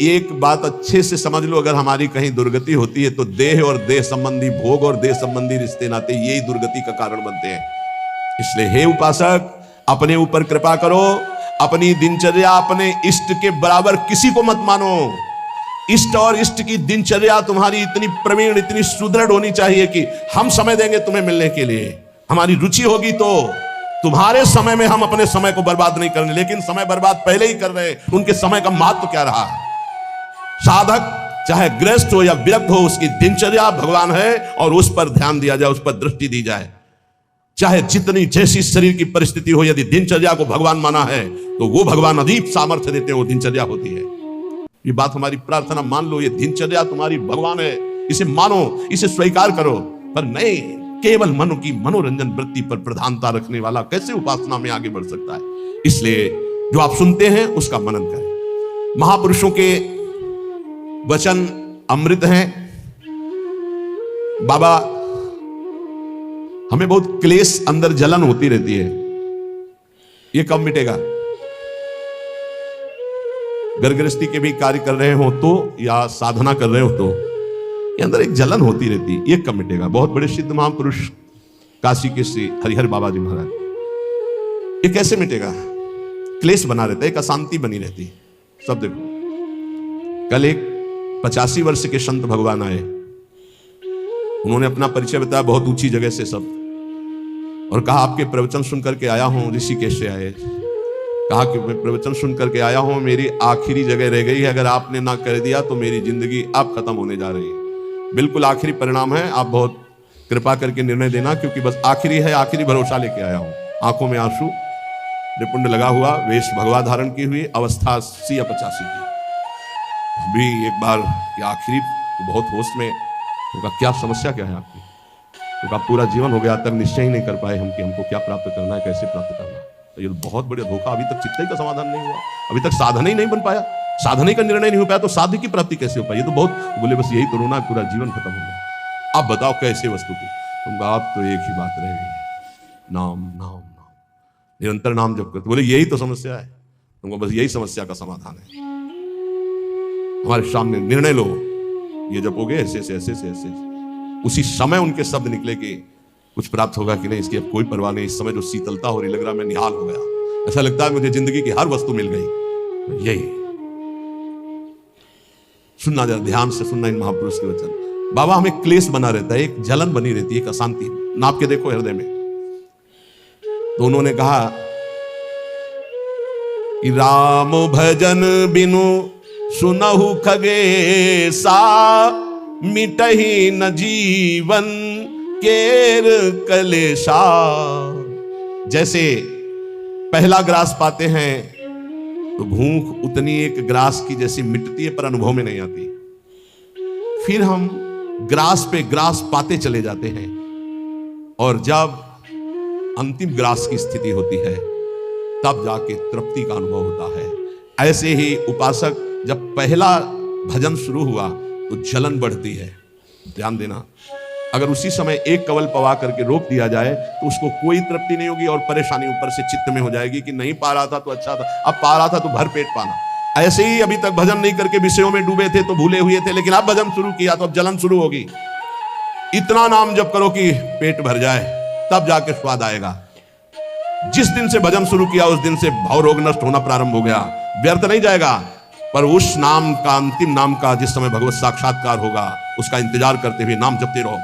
एक बात अच्छे से समझ लो, अगर हमारी कहीं दुर्गति होती है तो देह और देह संबंधी भोग और देह संबंधी रिश्ते नाते यही दुर्गति का कारण बनते हैं। इसलिए हे उपासक, अपने ऊपर कृपा करो, अपनी दिनचर्या अपने इष्ट के बराबर किसी को मत मानो। इष्ट और इष्ट की दिनचर्या तुम्हारी इतनी प्रवीण, इतनी सुदृढ़ होनी चाहिए कि हम समय देंगे तुम्हें मिलने के लिए। हमारी रुचि होगी तो तुम्हारे समय में हम अपने समय को बर्बाद नहीं करेंगे, लेकिन समय बर्बाद पहले ही कर रहे हैं। उनके समय का महत्व क्या रहा है? साधक चाहे गृहस्थ हो या विरक्त हो, उसकी दिनचर्या भगवान है और उस पर ध्यान दिया जाए, उस पर दृष्टि दी जाए। चाहे जितनी जैसी शरीर की परिस्थिति हो, यदि दिनचर्या को भगवान माना है तो वो भगवान अदीप सामर्थ्य देते हैं, वो दिनचर्या होती है। ये बात हमारी प्रार्थना, मान लो ये दिनचर्या तुम्हारी भगवान है, इसे मानो, इसे स्वीकार करो। पर नहीं, केवल मन की मनोरंजन वृत्ति पर प्रधानता रखने वाला कैसे उपासना में आगे बढ़ सकता है? इसलिए जो आप सुनते हैं उसका मनन करें। महापुरुषों के वचन अमृत हैं। बाबा, हमें बहुत क्लेश, अंदर जलन होती रहती है, ये कब मिटेगा? घर गृहस्थी के भी कार्य कर रहे हो तो, या साधना कर रहे हो तो, ये अंदर एक जलन होती रहती है, ये कब मिटेगा? बहुत बड़े सिद्ध महापुरुष काशी के श्री हरिहर बाबा जी महाराज, ये कैसे मिटेगा? क्लेश बना रहता है, एक अशांति बनी रहती है। सब देखो, कल एक 85 वर्ष के संत भगवान आए, उन्होंने अपना परिचय बताया बहुत ऊंची जगह से सब, और कहा आपके प्रवचन सुन करके आया हूं। ऋषिकेश से आए, कहा कि मैं प्रवचन सुन करके आया हूं, मेरी आखिरी जगह रह गई है, अगर आपने ना कर दिया तो मेरी जिंदगी अब खत्म होने जा रही है। बिल्कुल आखिरी परिणाम है, आप बहुत कृपा करके निर्णय देना, क्योंकि बस आखिरी है, आखिरी भरोसा लेके आया हूं। आंखों में आंसू, निपुंड लगा हुआ, वेश भगवा धारण की हुई, अवस्था 80 या 85 की। अभी एक बार ये आखिरी, तो बहुत होश में, तो क्या समस्या क्या है आपकी? तो पूरा जीवन हो गया तक निश्चय ही नहीं कर पाए हम कि हमको क्या प्राप्त करना है, कैसे प्राप्त करना है। तो ये बहुत बड़ा धोखा, अभी तक चित्त का समाधान नहीं हुआ, अभी तक साधन ही नहीं बन पाया, साधन का निर्णय नहीं हो पाया, तो साध्य की प्राप्ति कैसे हो पाई? ये तो बहुत बोले बस यही तो रोना, पूरा जीवन खत्म हो गया। आप बताओ कैसे वस्तु की? तुमका आप तो एक ही बात रह गई है, नाम नाम नाम, निरंतर नाम जप करते। बोले यही तो समस्या है, तुमको बस यही समस्या का समाधान है। हमारे सामने निर्णय लो, ये जपोगे ऐसे से ऐसे से ऐसे, उसी समय उनके शब्द निकले कि कुछ प्राप्त होगा कि नहीं, इसकी अब कोई परवाह नहीं। इस समय जो शीतलता हो रही, लग रहा मैं निहाल हो गया, ऐसा लगता है मुझे जिंदगी की हर वस्तु मिल गई। यही सुनना, जरा ध्यान से सुनना इन महापुरुष के वचन। बाबा, हमें क्लेश बना रहता है, एक जलन बनी रहती है, एक अशांति, नाप के देखो हृदय में। तो उन्होंने कहा कि राम भजन बिनु सुनहु खगेसा, मिटहि न जीवन केर कलेशा। जैसे पहला ग्रास पाते हैं तो भूख उतनी एक ग्रास की जैसी मिटती है, पर अनुभव में नहीं आती। फिर हम ग्रास पे ग्रास पाते चले जाते हैं, और जब अंतिम ग्रास की स्थिति होती है तब जाके तृप्ति का अनुभव होता है। ऐसे ही उपासक, जब पहला भजन शुरू हुआ तो जलन बढ़ती है। ध्यान देना, अगर उसी समय एक कवल पवा करके रोक दिया जाए तो उसको कोई तृप्ति नहीं होगी, और परेशानी ऊपर से चित्त में हो जाएगी कि नहीं पा रहा था तो अच्छा था, अब पा रहा था तो भर पेट पाना। ऐसे ही अभी तक भजन नहीं करके विषयों में डूबे थे तो भूले हुए थे, लेकिन अब भजन शुरू किया तो अब जलन शुरू होगी। इतना नाम जप करो कि पेट भर जाए, तब जाके स्वाद आएगा। जिस दिन से भजन शुरू किया उस दिन से भाव रोग नष्ट होना प्रारंभ हो गया। व्यर्थ नहीं जाएगा, पर उस नाम का, अंतिम नाम का, जिस समय भगवत साक्षात्कार होगा उसका इंतजार करते हुए नाम जपते रहो,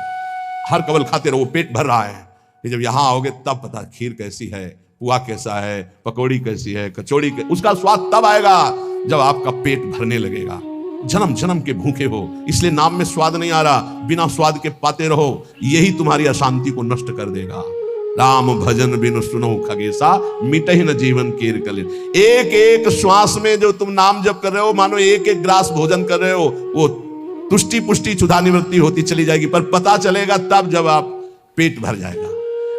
हर कवल खाते रहो, पेट भर रहा है। जब यहां आओगे तब पता खीर कैसी है, पुआ कैसा है, पकौड़ी कैसी है, कचौड़ी उसका स्वाद तब आएगा जब आपका पेट भरने लगेगा। जन्म जन्म के भूखे हो, इसलिए नाम में स्वाद नहीं आ रहा, बिना स्वाद के पाते रहो, यही तुम्हारी अशांति को नष्ट कर देगा। राम भजन बिनु सुनो खगेसा, मिटहि न जीवन केर कलेश। एक एक श्वास में जो तुम नाम जप कर रहे हो, मानो एक एक ग्रास भोजन कर रहे हो, वो तुष्टि पुष्टि क्षुधा निवृत्ति होती चली जाएगी, पर पता चलेगा तब जब आप पेट भर जाएगा।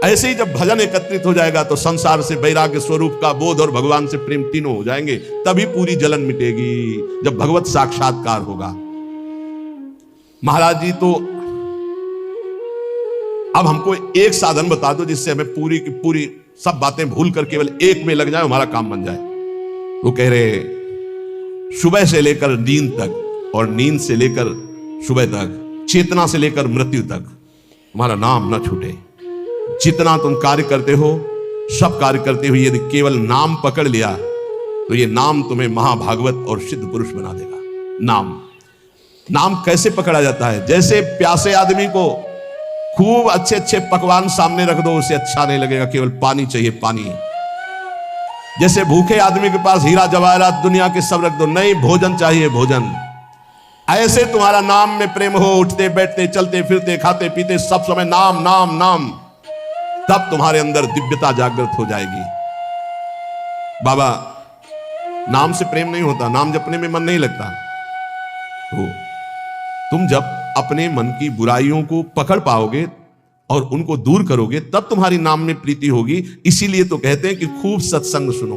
ऐसे ही जब भजन एकत्रित हो जाएगा तो संसार से वैराग्य स्वरूप का बोध और भगवान से प्रेम तीनों हो जाएंगे, तभी पूरी जलन मिटेगी, जब भगवत साक्षात्कार होगा। महाराज जी, तो अब हमको एक साधन बता दो जिससे हमें पूरी की पूरी सब बातें भूल कर केवल एक में लग जाए, हमारा काम बन जाए। वो कह रहे सुबह से लेकर नींद तक और नींद से लेकर सुबह तक, चेतना से लेकर मृत्यु तक तुम्हारा नाम न छूटे। जितना तुम कार्य करते हो, सब कार्य करते हुए यदि केवल नाम पकड़ लिया तो ये नाम तुम्हें महाभागवत और सिद्ध पुरुष बना देगा। नाम कैसे पकड़ा जाता है? जैसे प्यासे आदमी को खूब अच्छे अच्छे पकवान सामने रख दो, उसे अच्छा नहीं लगेगा, केवल पानी चाहिए, पानी। जैसे भूखे आदमी के पास हीरा जवाहरात दुनिया के सब रख दो, नहीं, भोजन चाहिए, भोजन। ऐसे तुम्हारा नाम में प्रेम हो, उठते बैठते चलते फिरते खाते पीते सब समय नाम नाम नाम, तब तुम्हारे अंदर दिव्यता जागृत हो जाएगी। बाबा, नाम से प्रेम नहीं होता, नाम जपने में मन नहीं लगता। तो तुम जब अपने मन की बुराइयों को पकड़ पाओगे और उनको दूर करोगे, तब तुम्हारी नाम में प्रीति होगी। इसीलिए तो कहते हैं कि खूब सत्संग सुनो।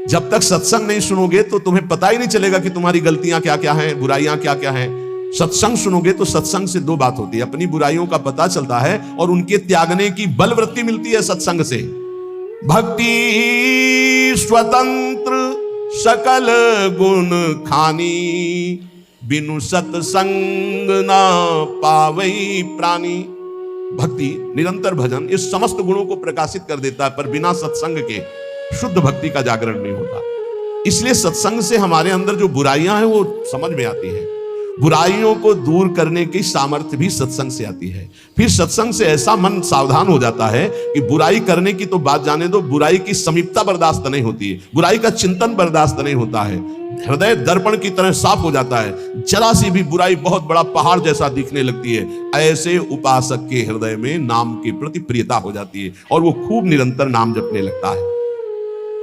जब तक सत्संग नहीं सुनोगे तो तुम्हें पता ही नहीं चलेगा कि तुम्हारी गलतियां क्या क्या हैं, बुराइयां क्या क्या हैं। सत्संग सुनोगे तो सत्संग से दो बात होती है, अपनी बुराइयों का पता चलता है और उनके त्यागने की बलवृत्ति मिलती है सत्संग से। भक्ति स्वतंत्र सकल गुण खानी, बिनु सत्संग ना पावई प्राणी। भक्ति, निरंतर भजन, इस समस्त गुणों को प्रकाशित कर देता है, पर बिना सत्संग के शुद्ध भक्ति का जागरण नहीं होता। इसलिए सत्संग से हमारे अंदर जो बुराइयां हैं वो समझ में आती है। बुराइयों को दूर करने की सामर्थ्य भी सत्संग से आती है। फिर सत्संग से ऐसा मन सावधान हो जाता है कि बुराई करने की तो बात जाने दो, बुराई की समीपता बर्दाश्त नहीं होती है, बुराई का चिंतन बर्दाश्त नहीं होता है। हृदय दर्पण की तरह साफ हो जाता है, जरा सी भी बुराई बहुत बड़ा पहाड़ जैसा दिखने लगती है। ऐसे उपासक के हृदय में नाम के प्रति प्रियता हो जाती है और वो खूब निरंतर नाम जपने लगता है।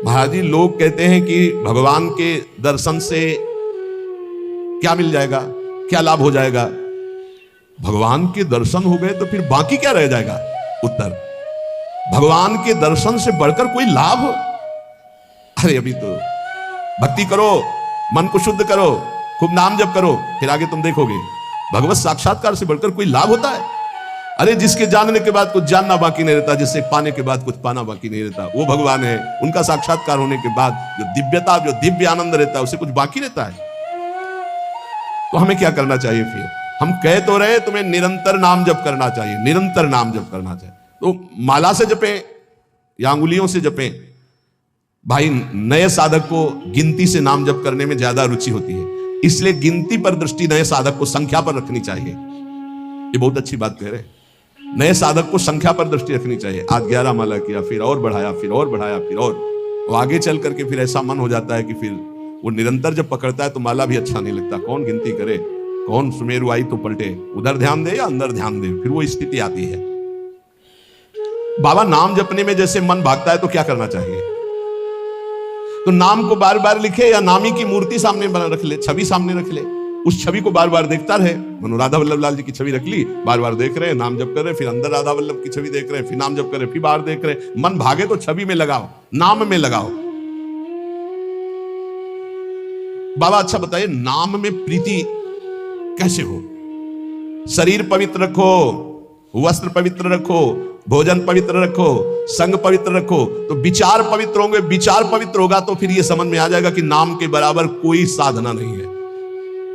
महाराज जी, लोग कहते हैं कि भगवान के दर्शन से क्या मिल जाएगा, क्या लाभ हो जाएगा? भगवान के दर्शन हो गए तो फिर बाकी क्या रह जाएगा? उत्तर, भगवान के दर्शन से बढ़कर कोई लाभ? अरे अभी तो भक्ति करो, मन को शुद्ध करो, खूब नाम जप करो, फिर आगे तुम देखोगे भगवत साक्षात्कार से बढ़कर कोई लाभ होता है? अरे जिसके जानने के बाद कुछ जानना बाकी नहीं रहता, जिससे पाने के बाद कुछ पाना बाकी नहीं रहता, वो भगवान है। उनका साक्षात्कार होने के बाद जो दिव्यता, जो दिव्य आनंद रहता है, उससे कुछ बाकी रहता है। तो हमें क्या करना चाहिए? फिर हम कह तो रहे तुम्हें निरंतर नाम जप करना चाहिए, निरंतर नाम जप करना चाहिए। तो माला से जपें या अंगुलियों से जपें? भाई, नए साधक को गिनती से नाम जप करने में ज्यादा रुचि होती है, इसलिए गिनती पर दृष्टि नए साधक को संख्या पर रखनी चाहिए। ये बहुत अच्छी बात कह रहे हैं। नए साधक को संख्या पर दृष्टि रखनी चाहिए। आज 11 माला किया, फिर और बढ़ाया, फिर और बढ़ाया, फिर और आगे चल करके फिर ऐसा मन हो जाता है कि फिर वो निरंतर जब पकड़ता है तो माला भी अच्छा नहीं लगता। कौन गिनती करे, कौन सुमेरु आई तो पलटे, उधर ध्यान दे या अंदर ध्यान दे, फिर वो स्थिति आती है। बाबा, नाम जपने में जैसे मन भागता है तो क्या करना चाहिए? तो नाम को बार बार लिखे या नामी की मूर्ति सामने बना रख ले, छवि सामने रख ले, उस छवि को बार बार देखता रहे। मनो राधा वल्लभ लाल जी की छवि रख ली, बार बार देख रहे हैं, नाम जप कर रहे हैं, फिर अंदर राधा वल्लभ की छवि देख रहे हैं, फिर नाम जप कर रहे हैं, फिर बाहर देख रहे हैं। मन भागे तो छवि में लगाओ, नाम में लगाओ। बाबा, अच्छा बताइए, नाम में प्रीति कैसे हो? शरीर पवित्र रखो, वस्त्र पवित्र रखो, भोजन पवित्र रखो, संग पवित्र रखो, तो विचार पवित्र होंगे। विचार पवित्र होगा तो फिर यह समझ में आ जाएगा कि नाम के बराबर कोई साधना नहीं है,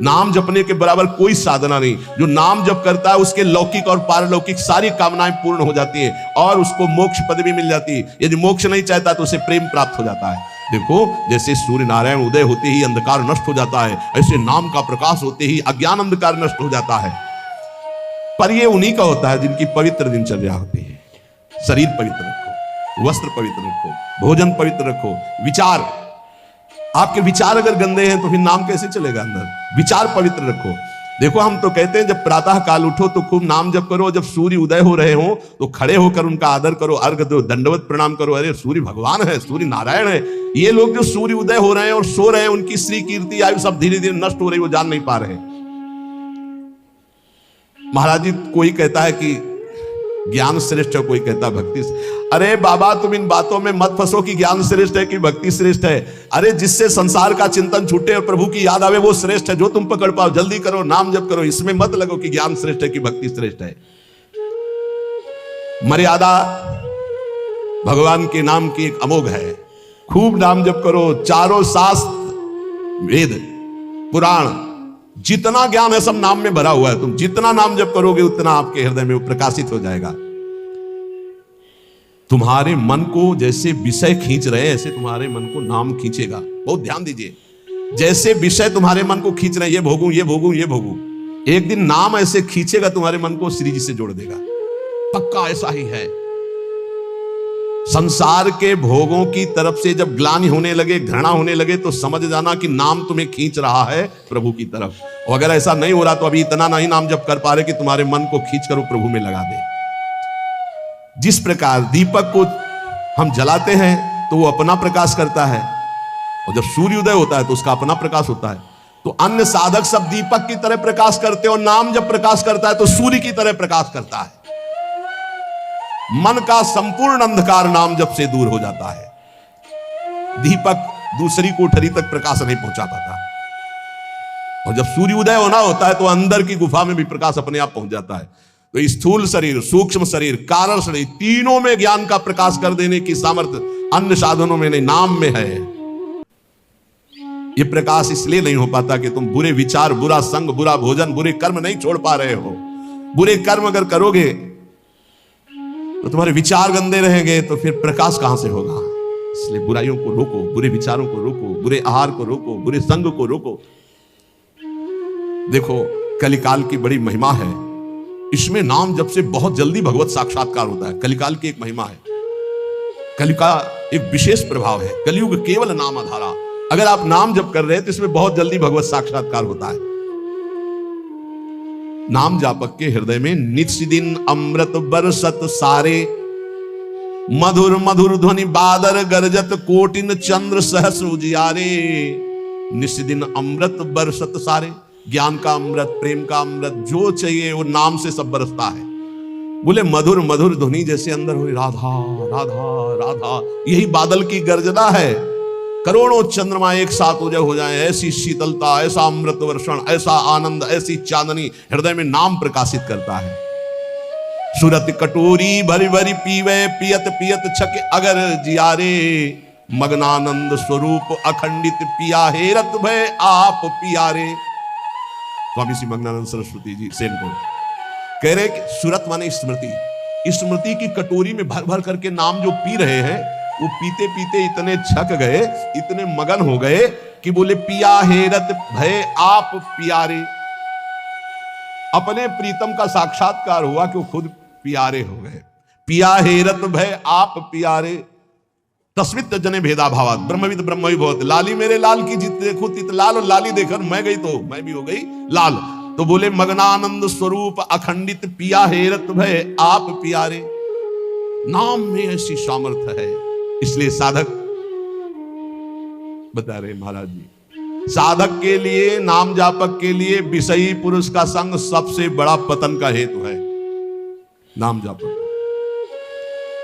नाम जपने के बराबर कोई साधना नहीं। जो नाम जप करता है उसके लौकिक और पारलौकिक सारी कामनाएं पूर्ण हो जाती है और उसको मोक्ष पदवी मिल जाती है। यदि मोक्ष नहीं चाहता तो उसे प्रेम प्राप्त हो जाता है। देखो, जैसे सूर्य नारायण उदय होते ही अंधकार नष्ट हो जाता है, ऐसे नाम का प्रकाश होते ही अज्ञान अंधकार नष्ट हो जाता है। पर ये उन्हीं का होता है जिनकी पवित्र दिनचर्या होती है। शरीर पवित्र रखो, वस्त्र पवित्र रखो, भोजन पवित्र रखो, विचार, आपके विचार अगर गंदे हैं तो फिर नाम कैसे चलेगा अंदर? विचार पवित्र रखो। देखो, हम तो कहते हैं जब प्रातः काल उठो तो खूब नाम जप करो, जब सूर्य उदय हो रहे हो तो खड़े होकर उनका आदर करो, अर्घ दो, दंडवत प्रणाम करो। अरे सूर्य भगवान है, सूर्य नारायण है। ये लोग जो सूर्य उदय हो रहे हैं और सो रहे हैं, उनकी श्री कीर्ति आयु सब धीरे धीरे नष्ट हो रही, वो जान नहीं पा रहे। महाराज जी, कोई कहता है कि ज्ञान श्रेष्ठ है, कोई कहता भक्ति। अरे बाबा, तुम इन बातों में मत फंसो कि ज्ञान श्रेष्ठ है कि भक्ति श्रेष्ठ है। अरे जिससे संसार का चिंतन छूटे और प्रभु की याद आवे वो श्रेष्ठ है, जो तुम पकड़ पाओ। जल्दी करो, नाम जप करो, इसमें मत लगो कि ज्ञान श्रेष्ठ है कि भक्ति श्रेष्ठ है। मर्यादा भगवान के नाम की एक अमोघ है। खूब नाम जप करो, चारों शास्त्र वेद पुराण जितना ज्ञान है सब नाम में भरा हुआ है। तुम जितना नाम जप करोगे उतना आपके हृदय में वो प्रकाशित हो जाएगा। तुम्हारे मन को जैसे विषय खींच रहे हैं ऐसे तुम्हारे मन को नाम खींचेगा। बहुत ध्यान दीजिए, जैसे विषय तुम्हारे मन को खींच रहे हैं, ये भोगूं ये भोगूं ये भोगूं, एक दिन नाम ऐसे खींचेगा तुम्हारे मन को, श्री जी से जोड़ देगा। पक्का ऐसा ही है। संसार के भोगों की तरफ से जब ग्लानि होने लगे, घृणा होने लगे, तो समझ जाना कि नाम तुम्हें खींच रहा है प्रभु की तरफ। और अगर ऐसा नहीं हो रहा तो अभी इतना नहीं नाम जप कर पा रहे कि तुम्हारे मन को खींच कर वो प्रभु में लगा दे। जिस प्रकार दीपक को हम जलाते हैं तो वो अपना प्रकाश करता है, और जब सूर्योदय होता है तो उसका अपना प्रकाश होता है। तो अन्य साधक सब दीपक की तरह प्रकाश करते हैं, और नाम जब प्रकाश करता है तो सूर्य की तरह प्रकाश करता है। मन का संपूर्ण अंधकार नाम जब से दूर हो जाता है। दीपक दूसरी कोठरी तक प्रकाश नहीं पहुंचा पाता, और जब सूर्योदय होना होता है तो अंदर की गुफा में भी प्रकाश अपने आप पहुंच जाता है। तो स्थूल शरीर, सूक्ष्म शरीर, कारण शरीर, तीनों में ज्ञान का प्रकाश कर देने की सामर्थ्य अन्य साधनों में नहीं, नाम में है। यह प्रकाश इसलिए नहीं हो पाता कि तुम बुरे विचार, बुरा संग, बुरा भोजन, बुरे कर्म नहीं छोड़ पा रहे हो। बुरे कर्म अगर करोगे तो तुम्हारे विचार गंदे रहेंगे, तो फिर प्रकाश कहां से होगा। इसलिए बुराइयों को रोको, बुरे विचारों को रोको, बुरे आहार को रोको, बुरे संग को रोको। देखो कलिकाल की बड़ी महिमा है, इसमें नाम जप से बहुत जल्दी भगवत साक्षात्कार होता है। कलिकाल की एक महिमा है, कलि का एक विशेष प्रभाव है। कलयुग केवल नाम आधारा। अगर आप नाम जप कर रहे हैं तो इसमें बहुत जल्दी भगवत साक्षात्कार होता है। नाम जापक के हृदय में नित्य दिन अमृत बरसत सारे, मधुर मधुर ध्वनि बादर गरजत, कोटिन चंद्र सहस्र उजियारे। नित्य दिन अमृत बरसत सारे, ज्ञान का अमृत, प्रेम का अमृत, जो चाहिए वो नाम से सब बरसता है। बोले मधुर मधुर ध्वनि जैसे अंदर हो, राधा राधा राधा, यही बादल की गर्जना है। करोड़ों चंद्रमा एक साथ उदय हो जाए, ऐसी शीतलता, ऐसा अमृत वर्षण, ऐसा आनंद, ऐसी चांदनी हृदय में नाम प्रकाशित करता है। सुरत कटोरी भरी भरी पीवे, पियत पियत छक अगर जियारे, मग्नानंद स्वरूप अखंडित पिया हेरत भय आप पियारे। स्वामी श्री मग्नानंद सरस्वती जी सेन को कह रहे कि सुरत माने स्मृति, स्मृति की कटोरी में भर भर करके नाम जो पी रहे हैं, वो पीते पीते इतने छक गए, इतने मगन हो गए कि बोले पिया हेरत भय आप पियारे। अपने प्रीतम का साक्षात्कार हुआ कि वो खुद पियारे हो गए। पिया हेरत भय आप पियारे, तस्मित जने भेदा भावात, ब्रह्मविद ब्रह्म ही बहुत। लाली मेरे लाल की जित देखो तित लाल, और लाली देखकर मैं गई तो मैं भी हो गई लाल। तो बोले मग्नानंद स्वरूप अखंडित पिया हेरत भय आप पियारे। नाम में ऐसी सामर्थ्य है। इसलिए साधक बता रहे महाराज जी, साधक के लिए, नाम जापक के लिए विषयी पुरुष का संग सबसे बड़ा पतन का हेतु है। नाम जापक,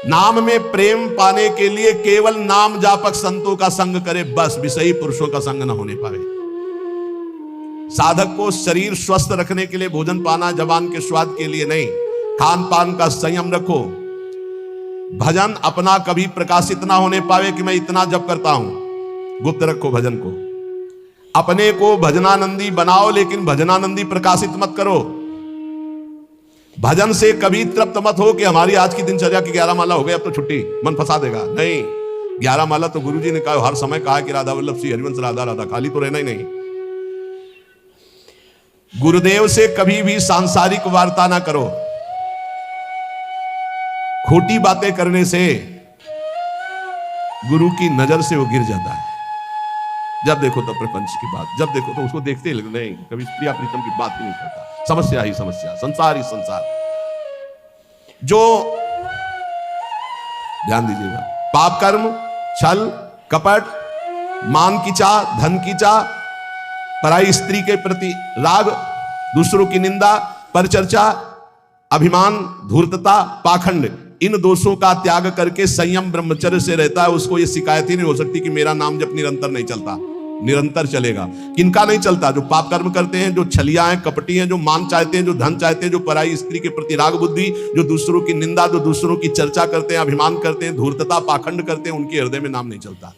नाम में प्रेम पाने के लिए केवल नाम जापक संतों का संग करे, बस विषयी पुरुषों का संग न होने पावे। साधक को शरीर स्वस्थ रखने के लिए भोजन पाना जबान के स्वाद के लिए नहीं, खान पान का संयम रखो। भजन अपना कभी प्रकाशित ना होने पावे कि मैं इतना जप करता हूं, गुप्त रखो भजन को। अपने को भजनानंदी बनाओ, लेकिन भजनानंदी प्रकाशित मत करो। भजन से कभी तृप्त मत हो कि हमारी आज की दिनचर्या की 11 माला हो गई, अब तो छुट्टी, मन फंसा देगा। नहीं, 11 माला तो गुरुजी ने कहा, हर समय कहा कि राधा वल्लभ श्री हरिवंश राधा राधा, खाली तो रहना ही नहीं। गुरुदेव से कभी भी सांसारिक वार्ता ना करो। खोटी बातें करने से गुरु की नजर से वो गिर जाता है। जब देखो तो प्रपंच की बात, जब देखो तो उसको देखते ही नहीं, कभी प्रिया प्रीतम की बात ही नहीं करता। समस्या ही समस्या, संसार ही संसार। जो ध्यान दीजिएगा, पाप कर्म, छल कपट, मान की चाह, धन की चाह, पराई स्त्री के प्रति राग, दूसरों की निंदा, परचर्चा, अभिमान, धूर्तता, पाखंड, इन दोषों का त्याग करके संयम ब्रह्मचर्य से रहता है, उसको ये शिकायत ही नहीं हो सकती कि मेरा नाम जब निरंतर नहीं चलता। निरंतर चलेगा। किनका नहीं चलता? जो पाप कर्म करते हैं, जो छलिया हैं, कपटी हैं, जो मान चाहते हैं, जो धन चाहते हैं, जो पराई स्त्री के प्रति राग बुद्धि, जो दूसरों की निंदा, जो दूसरों की चर्चा करते हैं, अभिमान करते हैं, धूर्तता, पाखंड करते हैं, उनके हृदय में नाम नहीं चलता।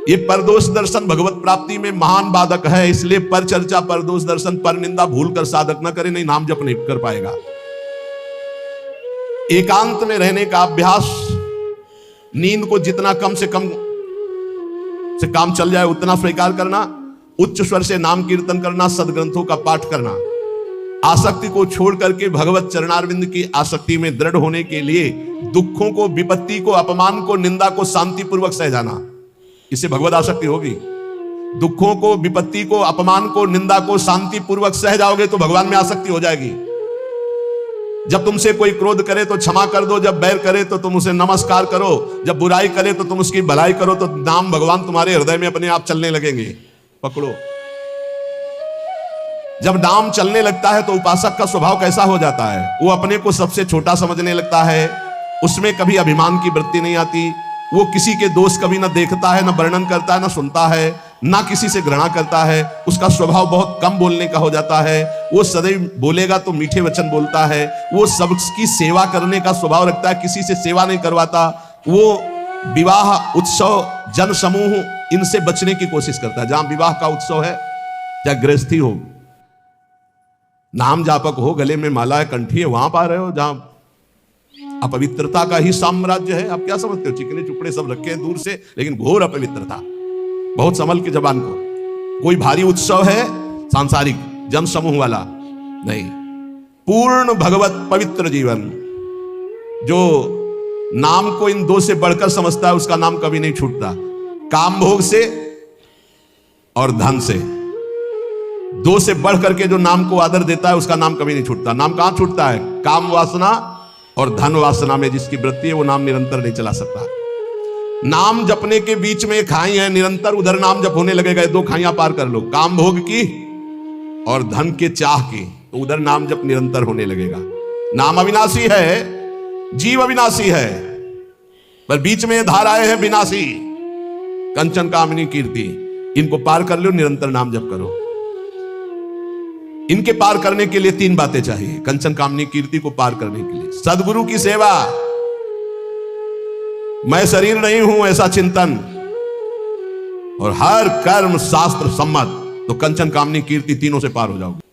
ये परदोष दर्शन भगवत प्राप्ति में महान बाधक है, इसलिए पर चर्चा, परदोष दर्शन, पर निंदा भूल कर साधक न करे, नहीं नाम जप नहीं कर पाएगा। एकांत में रहने का अभ्यास, नींद को जितना कम से कम से काम चल जाए उतना स्वीकार करना, उच्च स्वर से नाम कीर्तन करना, सदग्रंथों का पाठ करना, आसक्ति को छोड़ करके भगवत चरणारविंद की आसक्ति में दृढ़ होने के लिए दुखों को, विपत्ति को, अपमान को, निंदा को शांतिपूर्वक सह जाना, इससे भगवत आसक्ति होगी। दुखों को, विपत्ति को, अपमान को, निंदा को शांतिपूर्वक सह जाओगे तो भगवान में आसक्ति हो जाएगी। जब तुमसे कोई क्रोध करे तो क्षमा कर दो, जब बैर करे तो तुम उसे नमस्कार करो, जब बुराई करे तो तुम उसकी भलाई करो, तो नाम भगवान तुम्हारे हृदय में अपने आप चलने लगेंगे। पकड़ो, जब नाम चलने लगता है तो उपासक का स्वभाव कैसा हो जाता है, वो अपने को सबसे छोटा समझने लगता है, उसमें कभी अभिमान की वृत्ति नहीं आती, वो किसी के दोष कभी ना देखता है, ना वर्णन करता है, ना सुनता है, ना किसी से घृणा करता है, उसका स्वभाव बहुत कम बोलने का हो जाता है, वो सदैव बोलेगा तो मीठे वचन बोलता है, वो सबकी सेवा करने का स्वभाव रखता है, किसी से सेवा नहीं करवाता, वो विवाह, उत्सव, जन समूह, इनसे बचने की कोशिश करता है। जहां विवाह का उत्सव है, चाहे गृहस्थी हो, नाम जापक हो, गले में माला है, कंठी है, वहां पा रहे हो जहां अपवित्रता का ही साम्राज्य है। आप क्या समझते हो, चिकने चुपड़े सब रखे हैं दूर से, लेकिन घोर अपवित्रता। बहुत संभल के जबान को। कोई भारी उत्सव है सांसारिक जन समूह वाला नहीं, पूर्ण भगवत पवित्र जीवन, जो नाम को इन दो से बढ़कर समझता है उसका नाम कभी नहीं छूटता। काम भोग से और धन से, दो से बढ़ करके जो नाम को आदर देता है उसका नाम कभी नहीं छूटता। नाम कहां छूटता है? काम वासना और धन वासना में जिसकी वृत्ति है वो नाम निरंतर नहीं चला सकता। नाम जपने के बीच में खाई है, निरंतर उधर नाम जप होने लगेगा। दो खाइयां पार कर लो, काम भोग की और धन के चाह की, तो उधर नाम जप निरंतर होने लगेगा। नाम अविनाशी है, जीव अविनाशी है, पर बीच में धाराएं हैं विनाशी। कंचन कामिनी कीर्ति, इनको पार कर लो, निरंतर नाम जप करो। इनके पार करने के लिए तीन बातें चाहिए। कंचन कामनी कीर्ति को पार करने के लिए सदगुरु की सेवा, मैं शरीर नहीं हूं ऐसा चिंतन, और हर कर्म शास्त्र सम्मत, तो कंचन कामनी कीर्ति, तीनों से पार हो जाओगे।